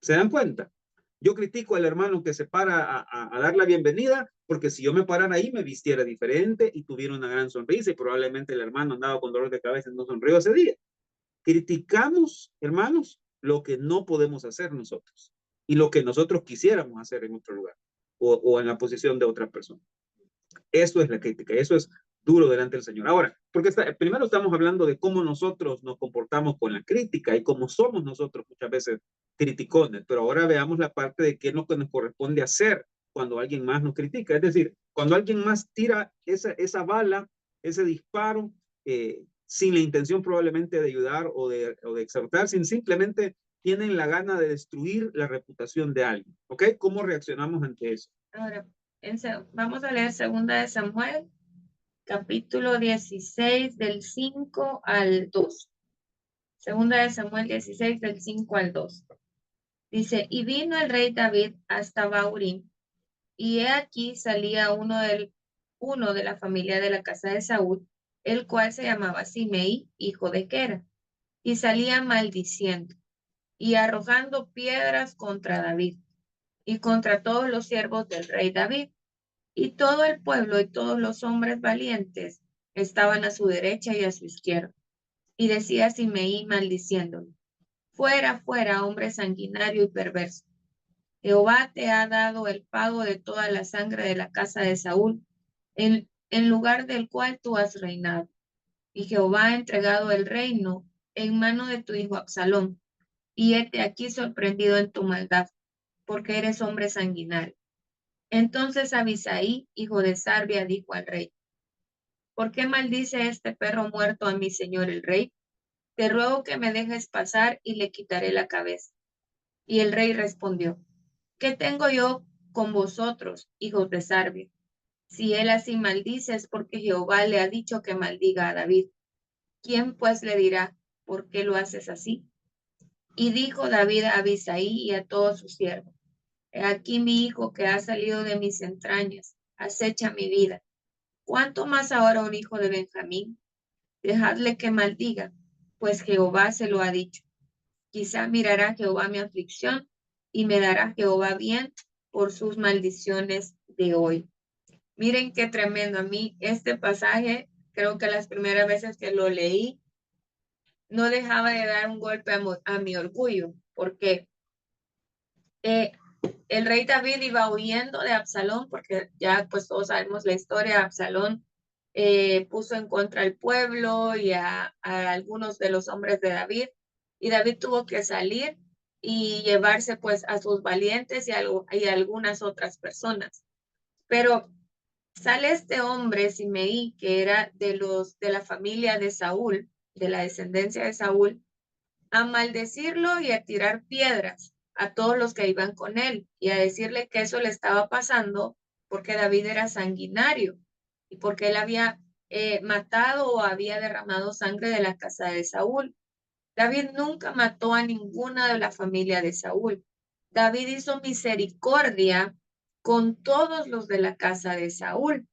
¿Se dan cuenta? Yo critico al hermano que se para a dar la bienvenida porque si yo me parara ahí me vistiera diferente y tuviera una gran sonrisa y probablemente el hermano andaba con dolor de cabeza y no sonrió ese día. Criticamos, hermanos, lo que no podemos hacer nosotros y lo que nosotros quisiéramos hacer en otro lugar o en la posición de otra persona. Eso es la crítica, eso es duro delante del Señor. Ahora, porque primero estamos hablando de cómo nosotros nos comportamos con la crítica y cómo somos nosotros muchas veces criticones, pero ahora veamos la parte de qué es lo que nos corresponde hacer cuando alguien más nos critica. Es decir, cuando alguien más tira esa bala, ese disparo, sin la intención probablemente de ayudar o de exhortar, sin simplemente tienen la gana de destruir la reputación de alguien. ¿Ok? ¿Cómo reaccionamos ante eso? Ahora, vamos a leer 2 Samuel, capítulo 16, del 5 al 2. 2 Samuel 16, del 5 al 2. Dice, y vino el rey David hasta Baurín, y he aquí salía uno de la familia de la casa de Saúl, el cual se llamaba Simei, hijo de Gera, y salía maldiciendo y arrojando piedras contra David y contra todos los siervos del rey David. Y todo el pueblo y todos los hombres valientes estaban a su derecha y a su izquierda. Y decía Simei maldiciéndolo, fuera, fuera, hombre sanguinario y perverso. Jehová te ha dado el pago de toda la sangre de la casa de Saúl, en lugar del cual tú has reinado. Y Jehová ha entregado el reino en mano de tu hijo Absalón. Y hete aquí sorprendido en tu maldad, porque eres hombre sanguinario. Entonces Abisaí, hijo de Sarbia, dijo al rey, ¿por qué maldice este perro muerto a mi señor el rey? Te ruego que me dejes pasar y le quitaré la cabeza. Y el rey respondió, ¿qué tengo yo con vosotros, hijos de Sarbia? Si él así maldice es porque Jehová le ha dicho que maldiga a David. ¿Quién pues le dirá, por qué lo haces así? Y dijo David a Abisaí y a todos sus siervos, he aquí mi hijo que ha salido de mis entrañas, acecha mi vida. ¿Cuánto más ahora un hijo de Benjamín? dejadle que maldiga, pues Jehová se lo ha dicho. Quizá mirará Jehová mi aflicción y me dará Jehová bien por sus maldiciones de hoy. Miren qué tremendo. A mí este pasaje, creo que las primeras veces que lo leí, no dejaba de dar un golpe a mi orgullo, porque eh, el rey David iba huyendo de Absalón, porque ya pues todos sabemos la historia. Absalón puso en contra al pueblo y a algunos de los hombres de David, y David tuvo que salir y llevarse pues a sus valientes y a algunas otras personas. Pero sale este hombre, Simeí, que era de la familia de Saúl, de la descendencia de Saúl, a maldecirlo y a tirar piedras a todos los que iban con él y a decirle que eso le estaba pasando porque David era sanguinario y porque él había matado o había derramado sangre de la casa de Saúl. David nunca mató a ninguna de la familia de Saúl. David hizo misericordia con todos los de la casa de Saúl,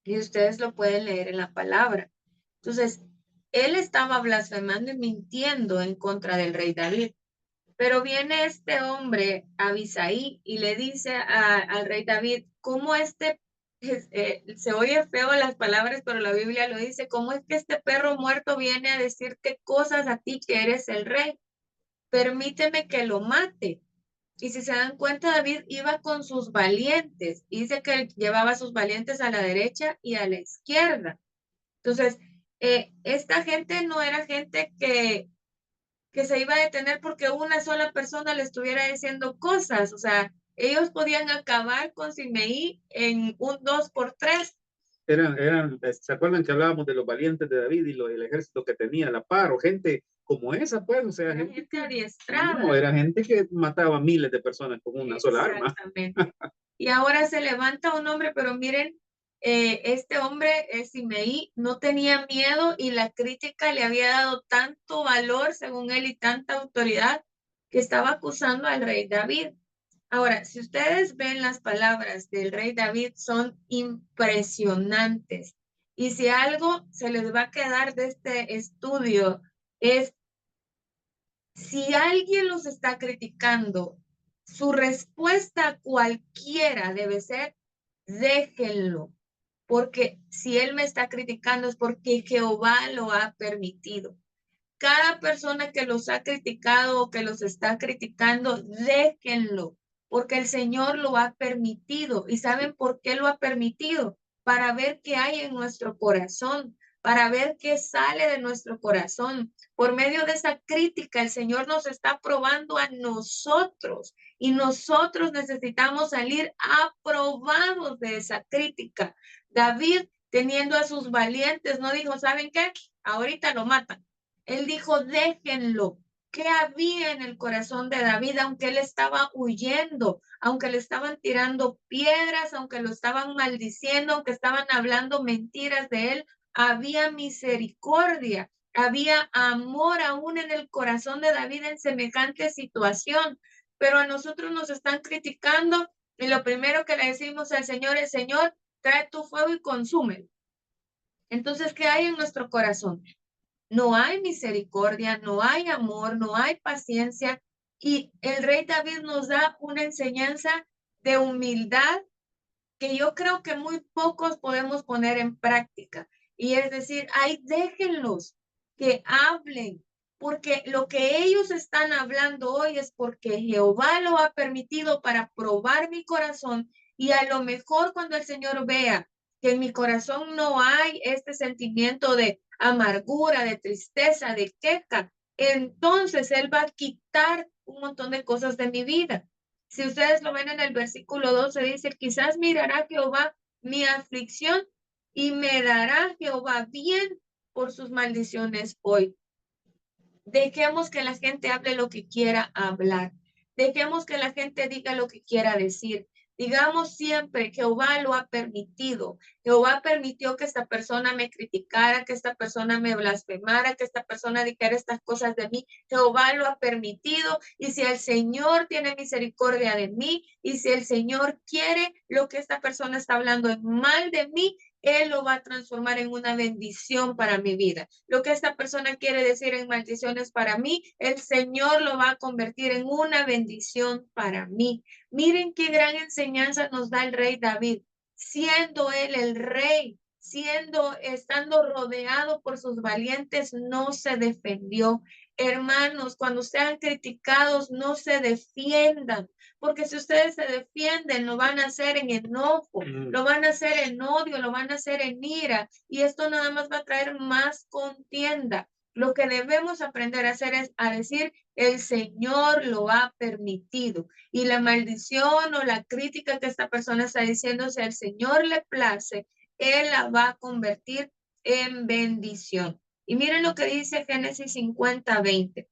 y ustedes lo pueden leer en la palabra. Entonces, él estaba blasfemando y mintiendo en contra del rey David. Pero viene este hombre, Abisai, y le dice al rey David, ¿cómo se oye feo las palabras, pero la Biblia lo dice, cómo es que este perro muerto viene a decirte cosas a ti que eres el rey? Permíteme que lo mate. Y si se dan cuenta, David iba con sus valientes. Dice que llevaba sus valientes a la derecha y a la izquierda. Entonces, esta gente no era gente que se iba a detener porque una sola persona le estuviera diciendo cosas. O sea, ellos podían acabar con Simeí en un 2 por 3. ¿Se acuerdan que hablábamos de los valientes de David y el ejército que tenía a la par, o gente como esa, pues? O sea, Era gente gente que, adiestrada. no, era gente que mataba a miles de personas con una sola arma. Exactamente. Y ahora se levanta un hombre, pero miren, este hombre, Simeí, no tenía miedo y la crítica le había dado tanto valor, según él, y tanta autoridad, que estaba acusando al rey David. Ahora, si ustedes ven las palabras del rey David, son impresionantes. Y si algo se les va a quedar de este estudio es, si alguien los está criticando, su respuesta cualquiera debe ser, déjenlo, porque si él me está criticando es porque Jehová lo ha permitido. Cada persona que los ha criticado o que los está criticando, déjenlo, porque el Señor lo ha permitido. ¿Y saben por qué lo ha permitido? Para ver qué hay en nuestro corazón, para ver qué sale de nuestro corazón. Por medio de esa crítica, el Señor nos está probando a nosotros, y nosotros necesitamos salir aprobados de esa crítica. David, teniendo a sus valientes, no dijo, ¿saben qué? Ahorita lo matan. Él dijo, déjenlo. ¿Qué había en el corazón de David? Aunque él estaba huyendo, aunque le estaban tirando piedras, aunque lo estaban maldiciendo, aunque estaban hablando mentiras de él, había misericordia, había amor aún en el corazón de David en semejante situación. Pero a nosotros nos están criticando y lo primero que le decimos al Señor es, Señor, trae tu fuego y consúmelo. Entonces, ¿qué hay en nuestro corazón? No hay misericordia, no hay amor, no hay paciencia. Y el rey David nos da una enseñanza de humildad que yo creo que muy pocos podemos poner en práctica. Y es decir, ay, déjenlos que hablen, porque lo que ellos están hablando hoy es porque Jehová lo ha permitido para probar mi corazón. Y a lo mejor cuando el Señor vea que en mi corazón no hay este sentimiento de amargura, de tristeza, de queja, entonces Él va a quitar un montón de cosas de mi vida. Si ustedes lo ven en el versículo 12, dice, quizás mirará Jehová mi aflicción y me dará Jehová bien por sus maldiciones hoy. Dejemos que la gente hable lo que quiera hablar. Dejemos que la gente diga lo que quiera decir. Digamos siempre, Jehová lo ha permitido. Jehová permitió que esta persona me criticara, que esta persona me blasfemara, que esta persona dijera estas cosas de mí. Jehová lo ha permitido. Y si el Señor tiene misericordia de mí, y si el Señor quiere lo que esta persona está hablando en mal de mí, Él lo va a transformar en una bendición para mi vida. Lo que esta persona quiere decir en maldiciones para mí, el Señor lo va a convertir en una bendición para mí. Miren qué gran enseñanza nos da el rey David, siendo él el rey, estando rodeado por sus valientes, no se defendió. Hermanos, cuando sean criticados, no se defiendan, porque si ustedes se defienden, lo van a hacer en enojo, lo van a hacer en odio, lo van a hacer en ira, y esto nada más va a traer más contienda. Lo que debemos aprender a hacer es a decir, el Señor lo ha permitido. Y la maldición o la crítica que esta persona está diciendo, si al Señor le place, Él la va a convertir en bendición. Y miren lo que dice Génesis 50:20.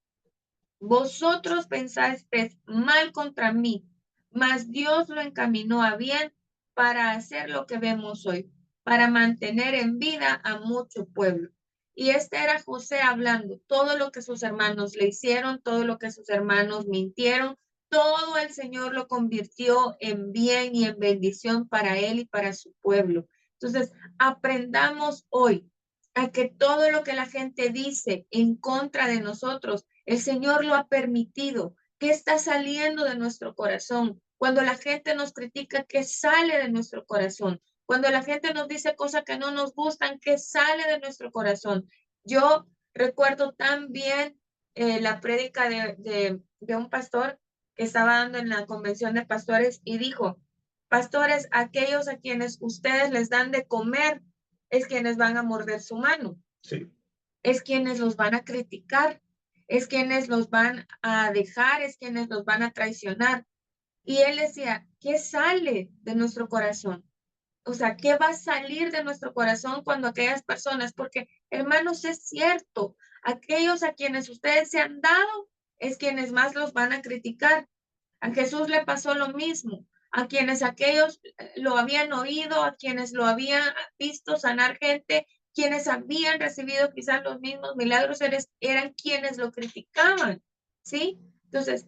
Vosotros pensáis mal contra mí, mas Dios lo encaminó a bien para hacer lo que vemos hoy, para mantener en vida a mucho pueblo. Y este era José hablando, todo lo que sus hermanos le hicieron, todo lo que sus hermanos mintieron, todo el Señor lo convirtió en bien y en bendición para él y para su pueblo. Entonces, aprendamos hoy a que todo lo que la gente dice en contra de nosotros, el Señor lo ha permitido. ¿Qué está saliendo de nuestro corazón? Cuando la gente nos critica, ¿qué sale de nuestro corazón? Cuando la gente nos dice cosas que no nos gustan, ¿qué sale de nuestro corazón? Yo recuerdo tan bien la prédica de un pastor que estaba dando en la convención de pastores y dijo, pastores, aquellos a quienes ustedes les dan de comer, es quienes van a morder su mano. Sí. Es quienes los van a criticar, es quienes los van a dejar, es quienes los van a traicionar. Y él decía, ¿qué sale de nuestro corazón? O sea, ¿qué va a salir de nuestro corazón cuando aquellas personas? Porque, hermanos, es cierto, aquellos a quienes ustedes se han dado es quienes más los van a criticar. A Jesús le pasó lo mismo. A quienes aquellos lo habían oído, a quienes lo habían visto sanar gente, quienes habían recibido quizás los mismos milagros, eran quienes lo criticaban, ¿sí? Entonces,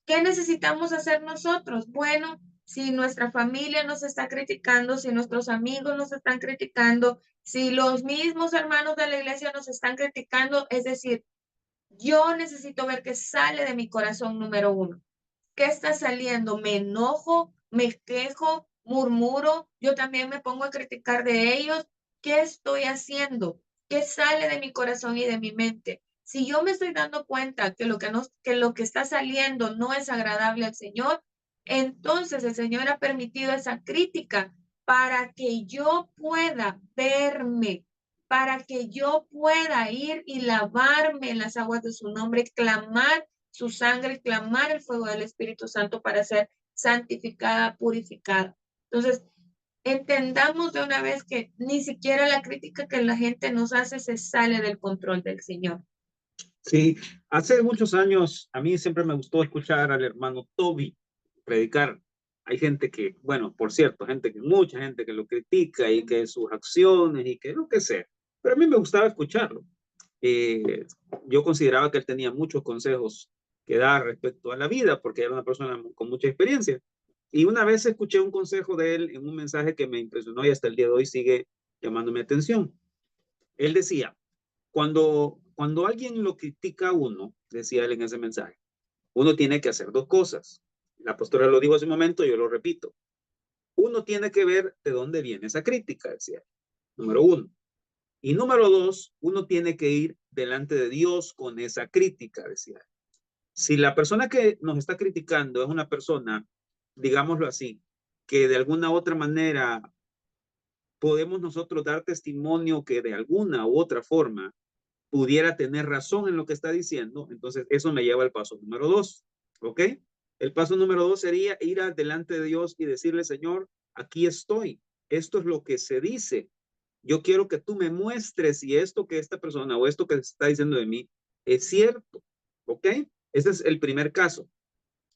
¿qué necesitamos hacer nosotros? Bueno, si nuestra familia nos está criticando, si nuestros amigos nos están criticando, si los mismos hermanos de la iglesia nos están criticando, es decir, yo necesito ver qué sale de mi corazón número uno. ¿Qué está saliendo? ¿Me enojo? ¿Me quejo? ¿Murmuro? Yo también me pongo a criticar de ellos. ¿Qué estoy haciendo? ¿Qué sale de mi corazón y de mi mente? Si yo me estoy dando cuenta que lo que está saliendo no es agradable al Señor, entonces el Señor ha permitido esa crítica para que yo pueda verme, para que yo pueda ir y lavarme en las aguas de su nombre, clamar su sangre, clamar el fuego del Espíritu Santo para ser santificada, purificada. Entonces, entendamos de una vez que ni siquiera la crítica que la gente nos hace se sale del control del Señor. Sí, hace muchos años a mí siempre me gustó escuchar al hermano Toby predicar. Hay gente que, bueno, por cierto, mucha gente que lo critica y que sus acciones y que lo que sea, pero a mí me gustaba escucharlo. Eh, yo consideraba que él tenía muchos consejos que dar respecto a la vida porque era una persona con mucha experiencia. Y una vez escuché un consejo de él en un mensaje que me impresionó y hasta el día de hoy sigue llamando mi atención. Él decía, cuando alguien lo critica a uno, decía él en ese mensaje, uno tiene que hacer dos cosas. La pastora lo dijo hace un momento, yo lo repito. Uno tiene que ver de dónde viene esa crítica, decía. Número uno. Y número dos, uno tiene que ir delante de Dios con esa crítica, decía. Si la persona que nos está criticando es una persona, digámoslo así, que de alguna u otra manera podemos nosotros dar testimonio que de alguna u otra forma pudiera tener razón en lo que está diciendo, entonces eso me lleva al paso número dos, ¿ok? El paso número dos sería ir delante de Dios y decirle, Señor, aquí estoy, esto es lo que se dice, yo quiero que tú me muestres si esto que esta persona o esto que está diciendo de mí es cierto, ¿ok? Ese es el primer caso.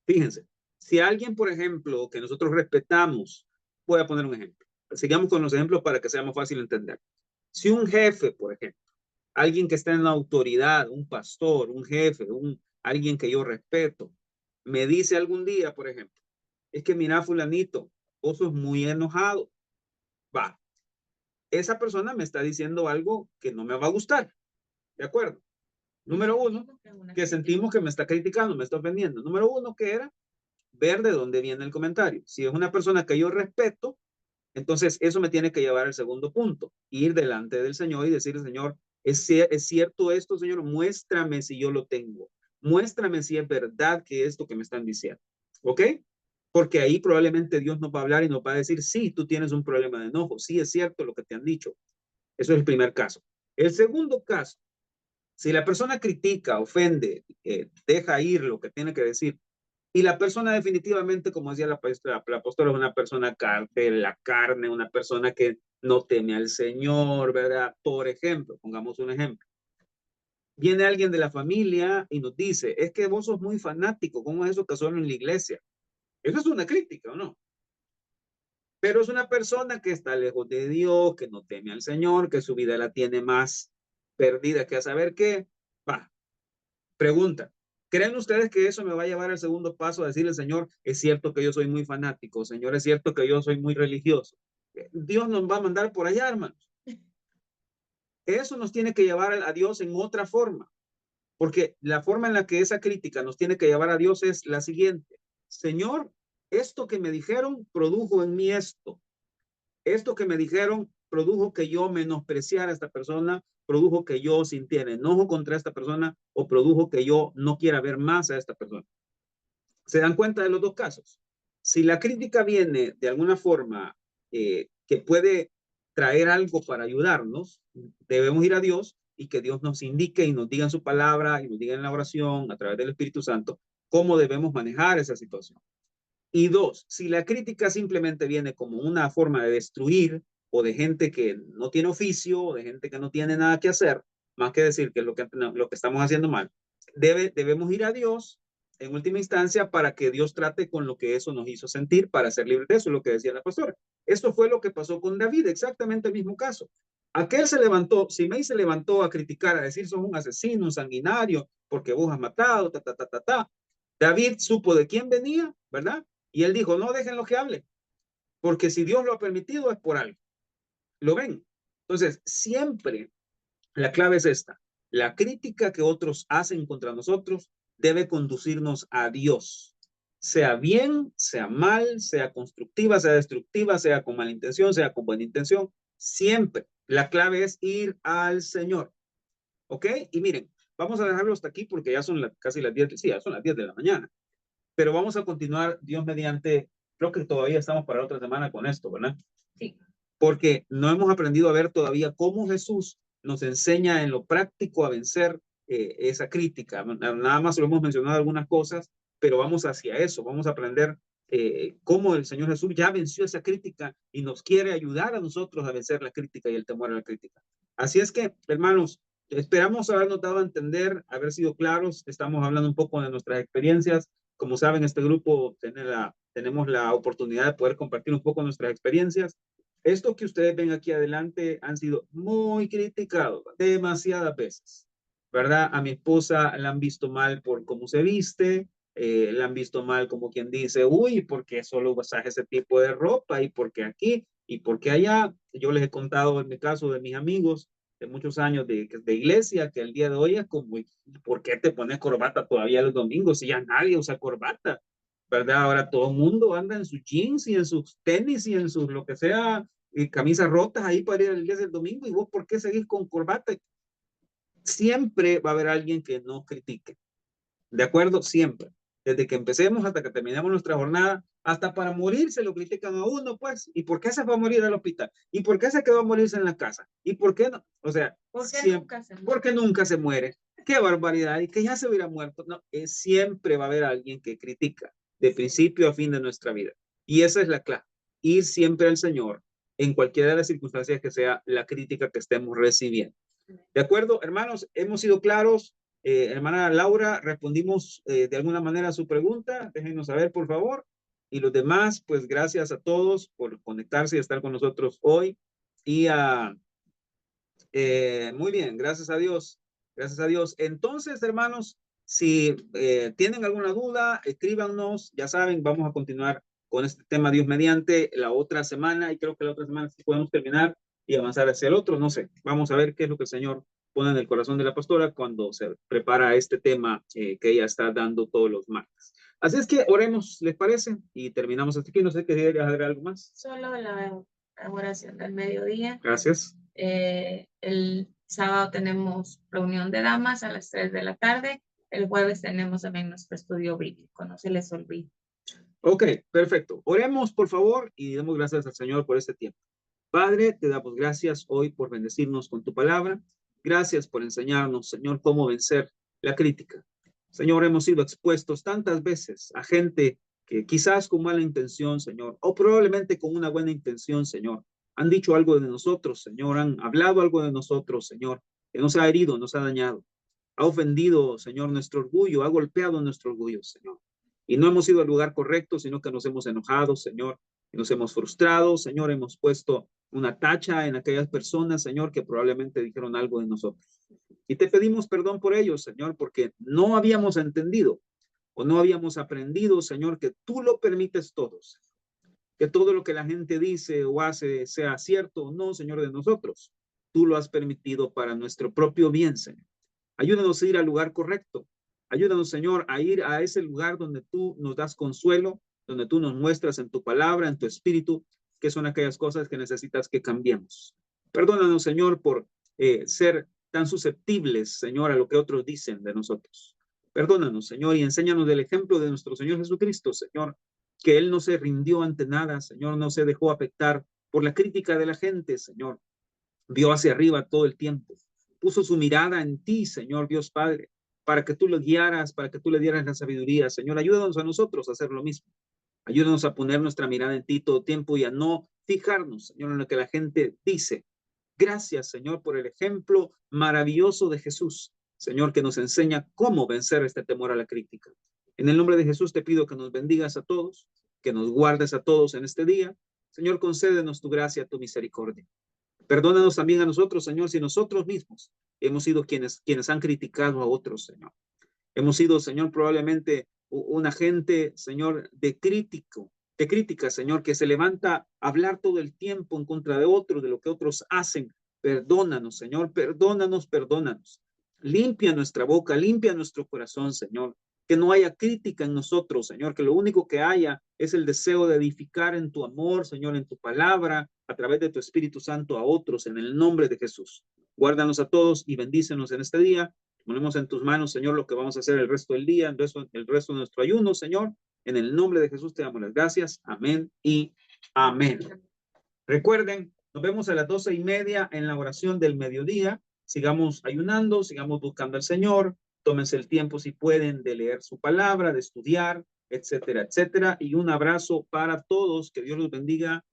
Fíjense, si alguien, por ejemplo, que nosotros respetamos, voy a poner un ejemplo, sigamos con los ejemplos para que sea más fácil entender. Si un jefe, por ejemplo, alguien que está en la autoridad, un pastor, un jefe, alguien que yo respeto, me dice algún día, por ejemplo, es que mira, fulanito, vos sos muy enojado. Va, esa persona me está diciendo algo que no me va a gustar. ¿De acuerdo? Número uno, que sentimos que me está criticando, me está ofendiendo. Número uno, que era ver de dónde viene el comentario. Si es una persona que yo respeto, entonces eso me tiene que llevar al segundo punto, ir delante del Señor y decirle, Señor, ¿es cierto esto, Señor? Muéstrame si yo lo tengo. Muéstrame si es verdad que esto que me están diciendo. ¿Ok? Porque ahí probablemente Dios nos va a hablar y nos va a decir, sí, tú tienes un problema de enojo. Sí, es cierto lo que te han dicho. Eso es el primer caso. El segundo caso, si la persona critica, ofende, deja ir lo que tiene que decir, y la persona definitivamente, como decía la apóstola, es una persona de la carne, una persona que no teme al Señor, ¿verdad? Por ejemplo, pongamos un ejemplo. Viene alguien de la familia y nos dice, es que vos sos muy fanático, ¿cómo es eso que solo en la iglesia? Eso es una crítica, ¿o no? Pero es una persona que está lejos de Dios, que no teme al Señor, que su vida la tiene más perdida que a saber qué. Va, pregunta, ¿creen ustedes que eso me va a llevar al segundo paso a decirle, Señor, es cierto que yo soy muy fanático, Señor, es cierto que yo soy muy religioso? Dios nos va a mandar por allá, hermanos. Eso nos tiene que llevar a Dios en otra forma, porque la forma en la que esa crítica nos tiene que llevar a Dios es la siguiente. Señor, esto que me dijeron produjo en mí esto. Esto que me dijeron produjo que yo menospreciara a esta persona, produjo que yo sintiera enojo contra esta persona o produjo que yo no quiera ver más a esta persona. ¿Se dan cuenta de los dos casos? Si la crítica viene de alguna forma que puede traer algo para ayudarnos, debemos ir a Dios y que Dios nos indique y nos diga en su palabra y nos diga en la oración a través del Espíritu Santo cómo debemos manejar esa situación. Y dos, si la crítica simplemente viene como una forma de destruir o de gente que no tiene oficio o de gente que no tiene nada que hacer, más que decir que es lo que estamos haciendo mal, debemos ir a Dios en última instancia para que Dios trate con lo que eso nos hizo sentir para ser libres de eso, lo que decía la pastora. Esto fue lo que pasó con David, exactamente el mismo caso. Aquel se levantó, Simei se levantó a criticar, a decir, sos un asesino, un sanguinario, porque vos has matado, ta, ta, ta, ta, ta. David supo de quién venía, ¿verdad? Y él dijo, no dejen lo que hable, porque si Dios lo ha permitido es por algo. ¿Lo ven? Entonces, siempre la clave es esta. La crítica que otros hacen contra nosotros debe conducirnos a Dios. Sea bien, sea mal, sea constructiva, sea destructiva, sea con mala intención, sea con buena intención. Siempre la clave es ir al Señor. ¿Ok? Y miren, vamos a dejarlo hasta aquí porque ya son casi las 10, sí, ya son las 10 de la mañana. Pero vamos a continuar, Dios mediante, creo que todavía estamos para la otra semana con esto, ¿verdad? Sí. Porque no hemos aprendido a ver todavía cómo Jesús nos enseña en lo práctico a vencer esa crítica. Nada más lo hemos mencionado algunas cosas, pero vamos hacia eso, vamos a aprender cómo el Señor Jesús ya venció esa crítica y nos quiere ayudar a nosotros a vencer la crítica y el temor a la crítica. Así es que, hermanos, esperamos habernos dado a entender, haber sido claros, estamos hablando un poco de nuestras experiencias. Como saben, este grupo tenemos la oportunidad de poder compartir un poco nuestras experiencias. Esto que ustedes ven aquí adelante han sido muy criticados demasiadas veces, ¿verdad? A mi esposa la han visto mal por cómo se viste, la han visto mal como quien dice, uy, ¿por qué solo usas ese tipo de ropa? ¿Y por qué aquí? ¿Y por qué allá? Yo les he contado en mi caso de mis amigos de muchos años de iglesia que el día de hoy es como, ¿por qué te pones corbata todavía los domingos si ya nadie usa corbata? ¿Verdad? Ahora todo el mundo anda en sus jeans y en sus tenis y en sus lo que sea, y camisas rotas ahí para ir a la iglesia el domingo, y vos, ¿por qué seguís con corbata? Siempre va a haber alguien que nos critique, ¿de acuerdo? Siempre. Desde que empecemos hasta que terminemos nuestra jornada, hasta para morir se lo critican a uno, pues. ¿Y por qué se fue a morir al hospital? ¿Y por qué se quedó a morirse en la casa? ¿Y por qué no? O sea, porque nunca se muere. Qué barbaridad. Y que ya se hubiera muerto. No, siempre va a haber alguien que critica, de principio a fin de nuestra vida. Y esa es la clave. Ir siempre al Señor, en cualquiera de las circunstancias que sea la crítica que estemos recibiendo. ¿De acuerdo, hermanos? Hemos sido claros. Hermana Laura, respondimos de alguna manera a su pregunta. Déjenos saber, por favor. Y los demás, pues gracias a todos por conectarse y estar con nosotros hoy. Y muy bien, gracias a Dios. Gracias a Dios. Entonces, hermanos, si tienen alguna duda, escríbanos. Ya saben, vamos a continuar con este tema Dios mediante la otra semana. Y creo que la otra semana sí podemos terminar y avanzar hacia el otro, no sé. Vamos a ver qué es lo que el Señor pone en el corazón de la pastora cuando se prepara este tema que ella está dando todos los martes. Así es que oremos, ¿les parece? Y terminamos hasta aquí. No sé, ¿quería hacer algo más? Solo la oración del mediodía. Gracias. El sábado tenemos reunión de damas a las 3 de la tarde. El jueves tenemos también nuestro estudio bíblico, no se les olvide. Ok, perfecto. Oremos, por favor, y demos gracias al Señor por este tiempo. Padre, te damos gracias hoy por bendecirnos con tu palabra. Gracias por enseñarnos, Señor, cómo vencer la crítica. Señor, hemos sido expuestos tantas veces a gente que quizás con mala intención, Señor, o probablemente con una buena intención, Señor, han dicho algo de nosotros, Señor, han hablado algo de nosotros, Señor, que nos ha herido, nos ha dañado, ha ofendido, Señor, nuestro orgullo, ha golpeado nuestro orgullo, Señor. Y no hemos ido al lugar correcto, sino que nos hemos enojado, Señor, y nos hemos frustrado, Señor, hemos puesto una tacha en aquellas personas, Señor, que probablemente dijeron algo de nosotros. Y te pedimos perdón por ellos, Señor, porque no habíamos entendido o no habíamos aprendido, Señor, que tú lo permites todos, que todo lo que la gente dice o hace sea cierto o no, Señor, de nosotros. Tú lo has permitido para nuestro propio bien, Señor. Ayúdanos a ir al lugar correcto. Ayúdanos, Señor, a ir a ese lugar donde tú nos das consuelo, donde tú nos muestras en tu palabra, en tu espíritu, que son aquellas cosas que necesitas que cambiemos. Perdónanos, Señor, por ser tan susceptibles, Señor, a lo que otros dicen de nosotros. Perdónanos, Señor, y enséñanos del ejemplo de nuestro Señor Jesucristo, Señor, que Él no se rindió ante nada, Señor, no se dejó afectar por la crítica de la gente, Señor. Vio hacia arriba todo el tiempo. Puso su mirada en ti, Señor Dios Padre, para que tú lo guiaras, para que tú le dieras la sabiduría. Señor, ayúdanos a nosotros a hacer lo mismo. Ayúdanos a poner nuestra mirada en ti todo tiempo y a no fijarnos, Señor, en lo que la gente dice. Gracias, Señor, por el ejemplo maravilloso de Jesús, Señor, que nos enseña cómo vencer este temor a la crítica. En el nombre de Jesús te pido que nos bendigas a todos, que nos guardes a todos en este día. Señor, concédenos tu gracia, tu misericordia. Perdónanos también a nosotros, Señor, si nosotros mismos hemos sido quienes han criticado a otros, Señor. Hemos sido, Señor, probablemente una gente, Señor, de crítica, Señor, que se levanta a hablar todo el tiempo en contra de otros, de lo que otros hacen. Perdónanos, Señor, perdónanos, perdónanos. Limpia nuestra boca, limpia nuestro corazón, Señor. Que no haya crítica en nosotros, Señor, que lo único que haya es el deseo de edificar en tu amor, Señor, en tu palabra, a través de tu Espíritu Santo a otros, en el nombre de Jesús. Guárdanos a todos y bendícenos en este día. Ponemos en tus manos, Señor, lo que vamos a hacer el resto del día, el resto de nuestro ayuno, Señor. En el nombre de Jesús te damos las gracias. Amén y amén. Recuerden, nos vemos a las 12:30 en la oración del mediodía. Sigamos ayunando, sigamos buscando al Señor. Tómense el tiempo, si pueden, de leer su palabra, de estudiar, etcétera, etcétera. Y un abrazo para todos. Que Dios los bendiga.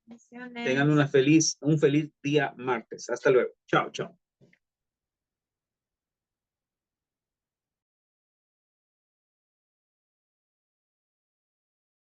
Tengan un feliz día martes. Hasta luego. Chao, chao.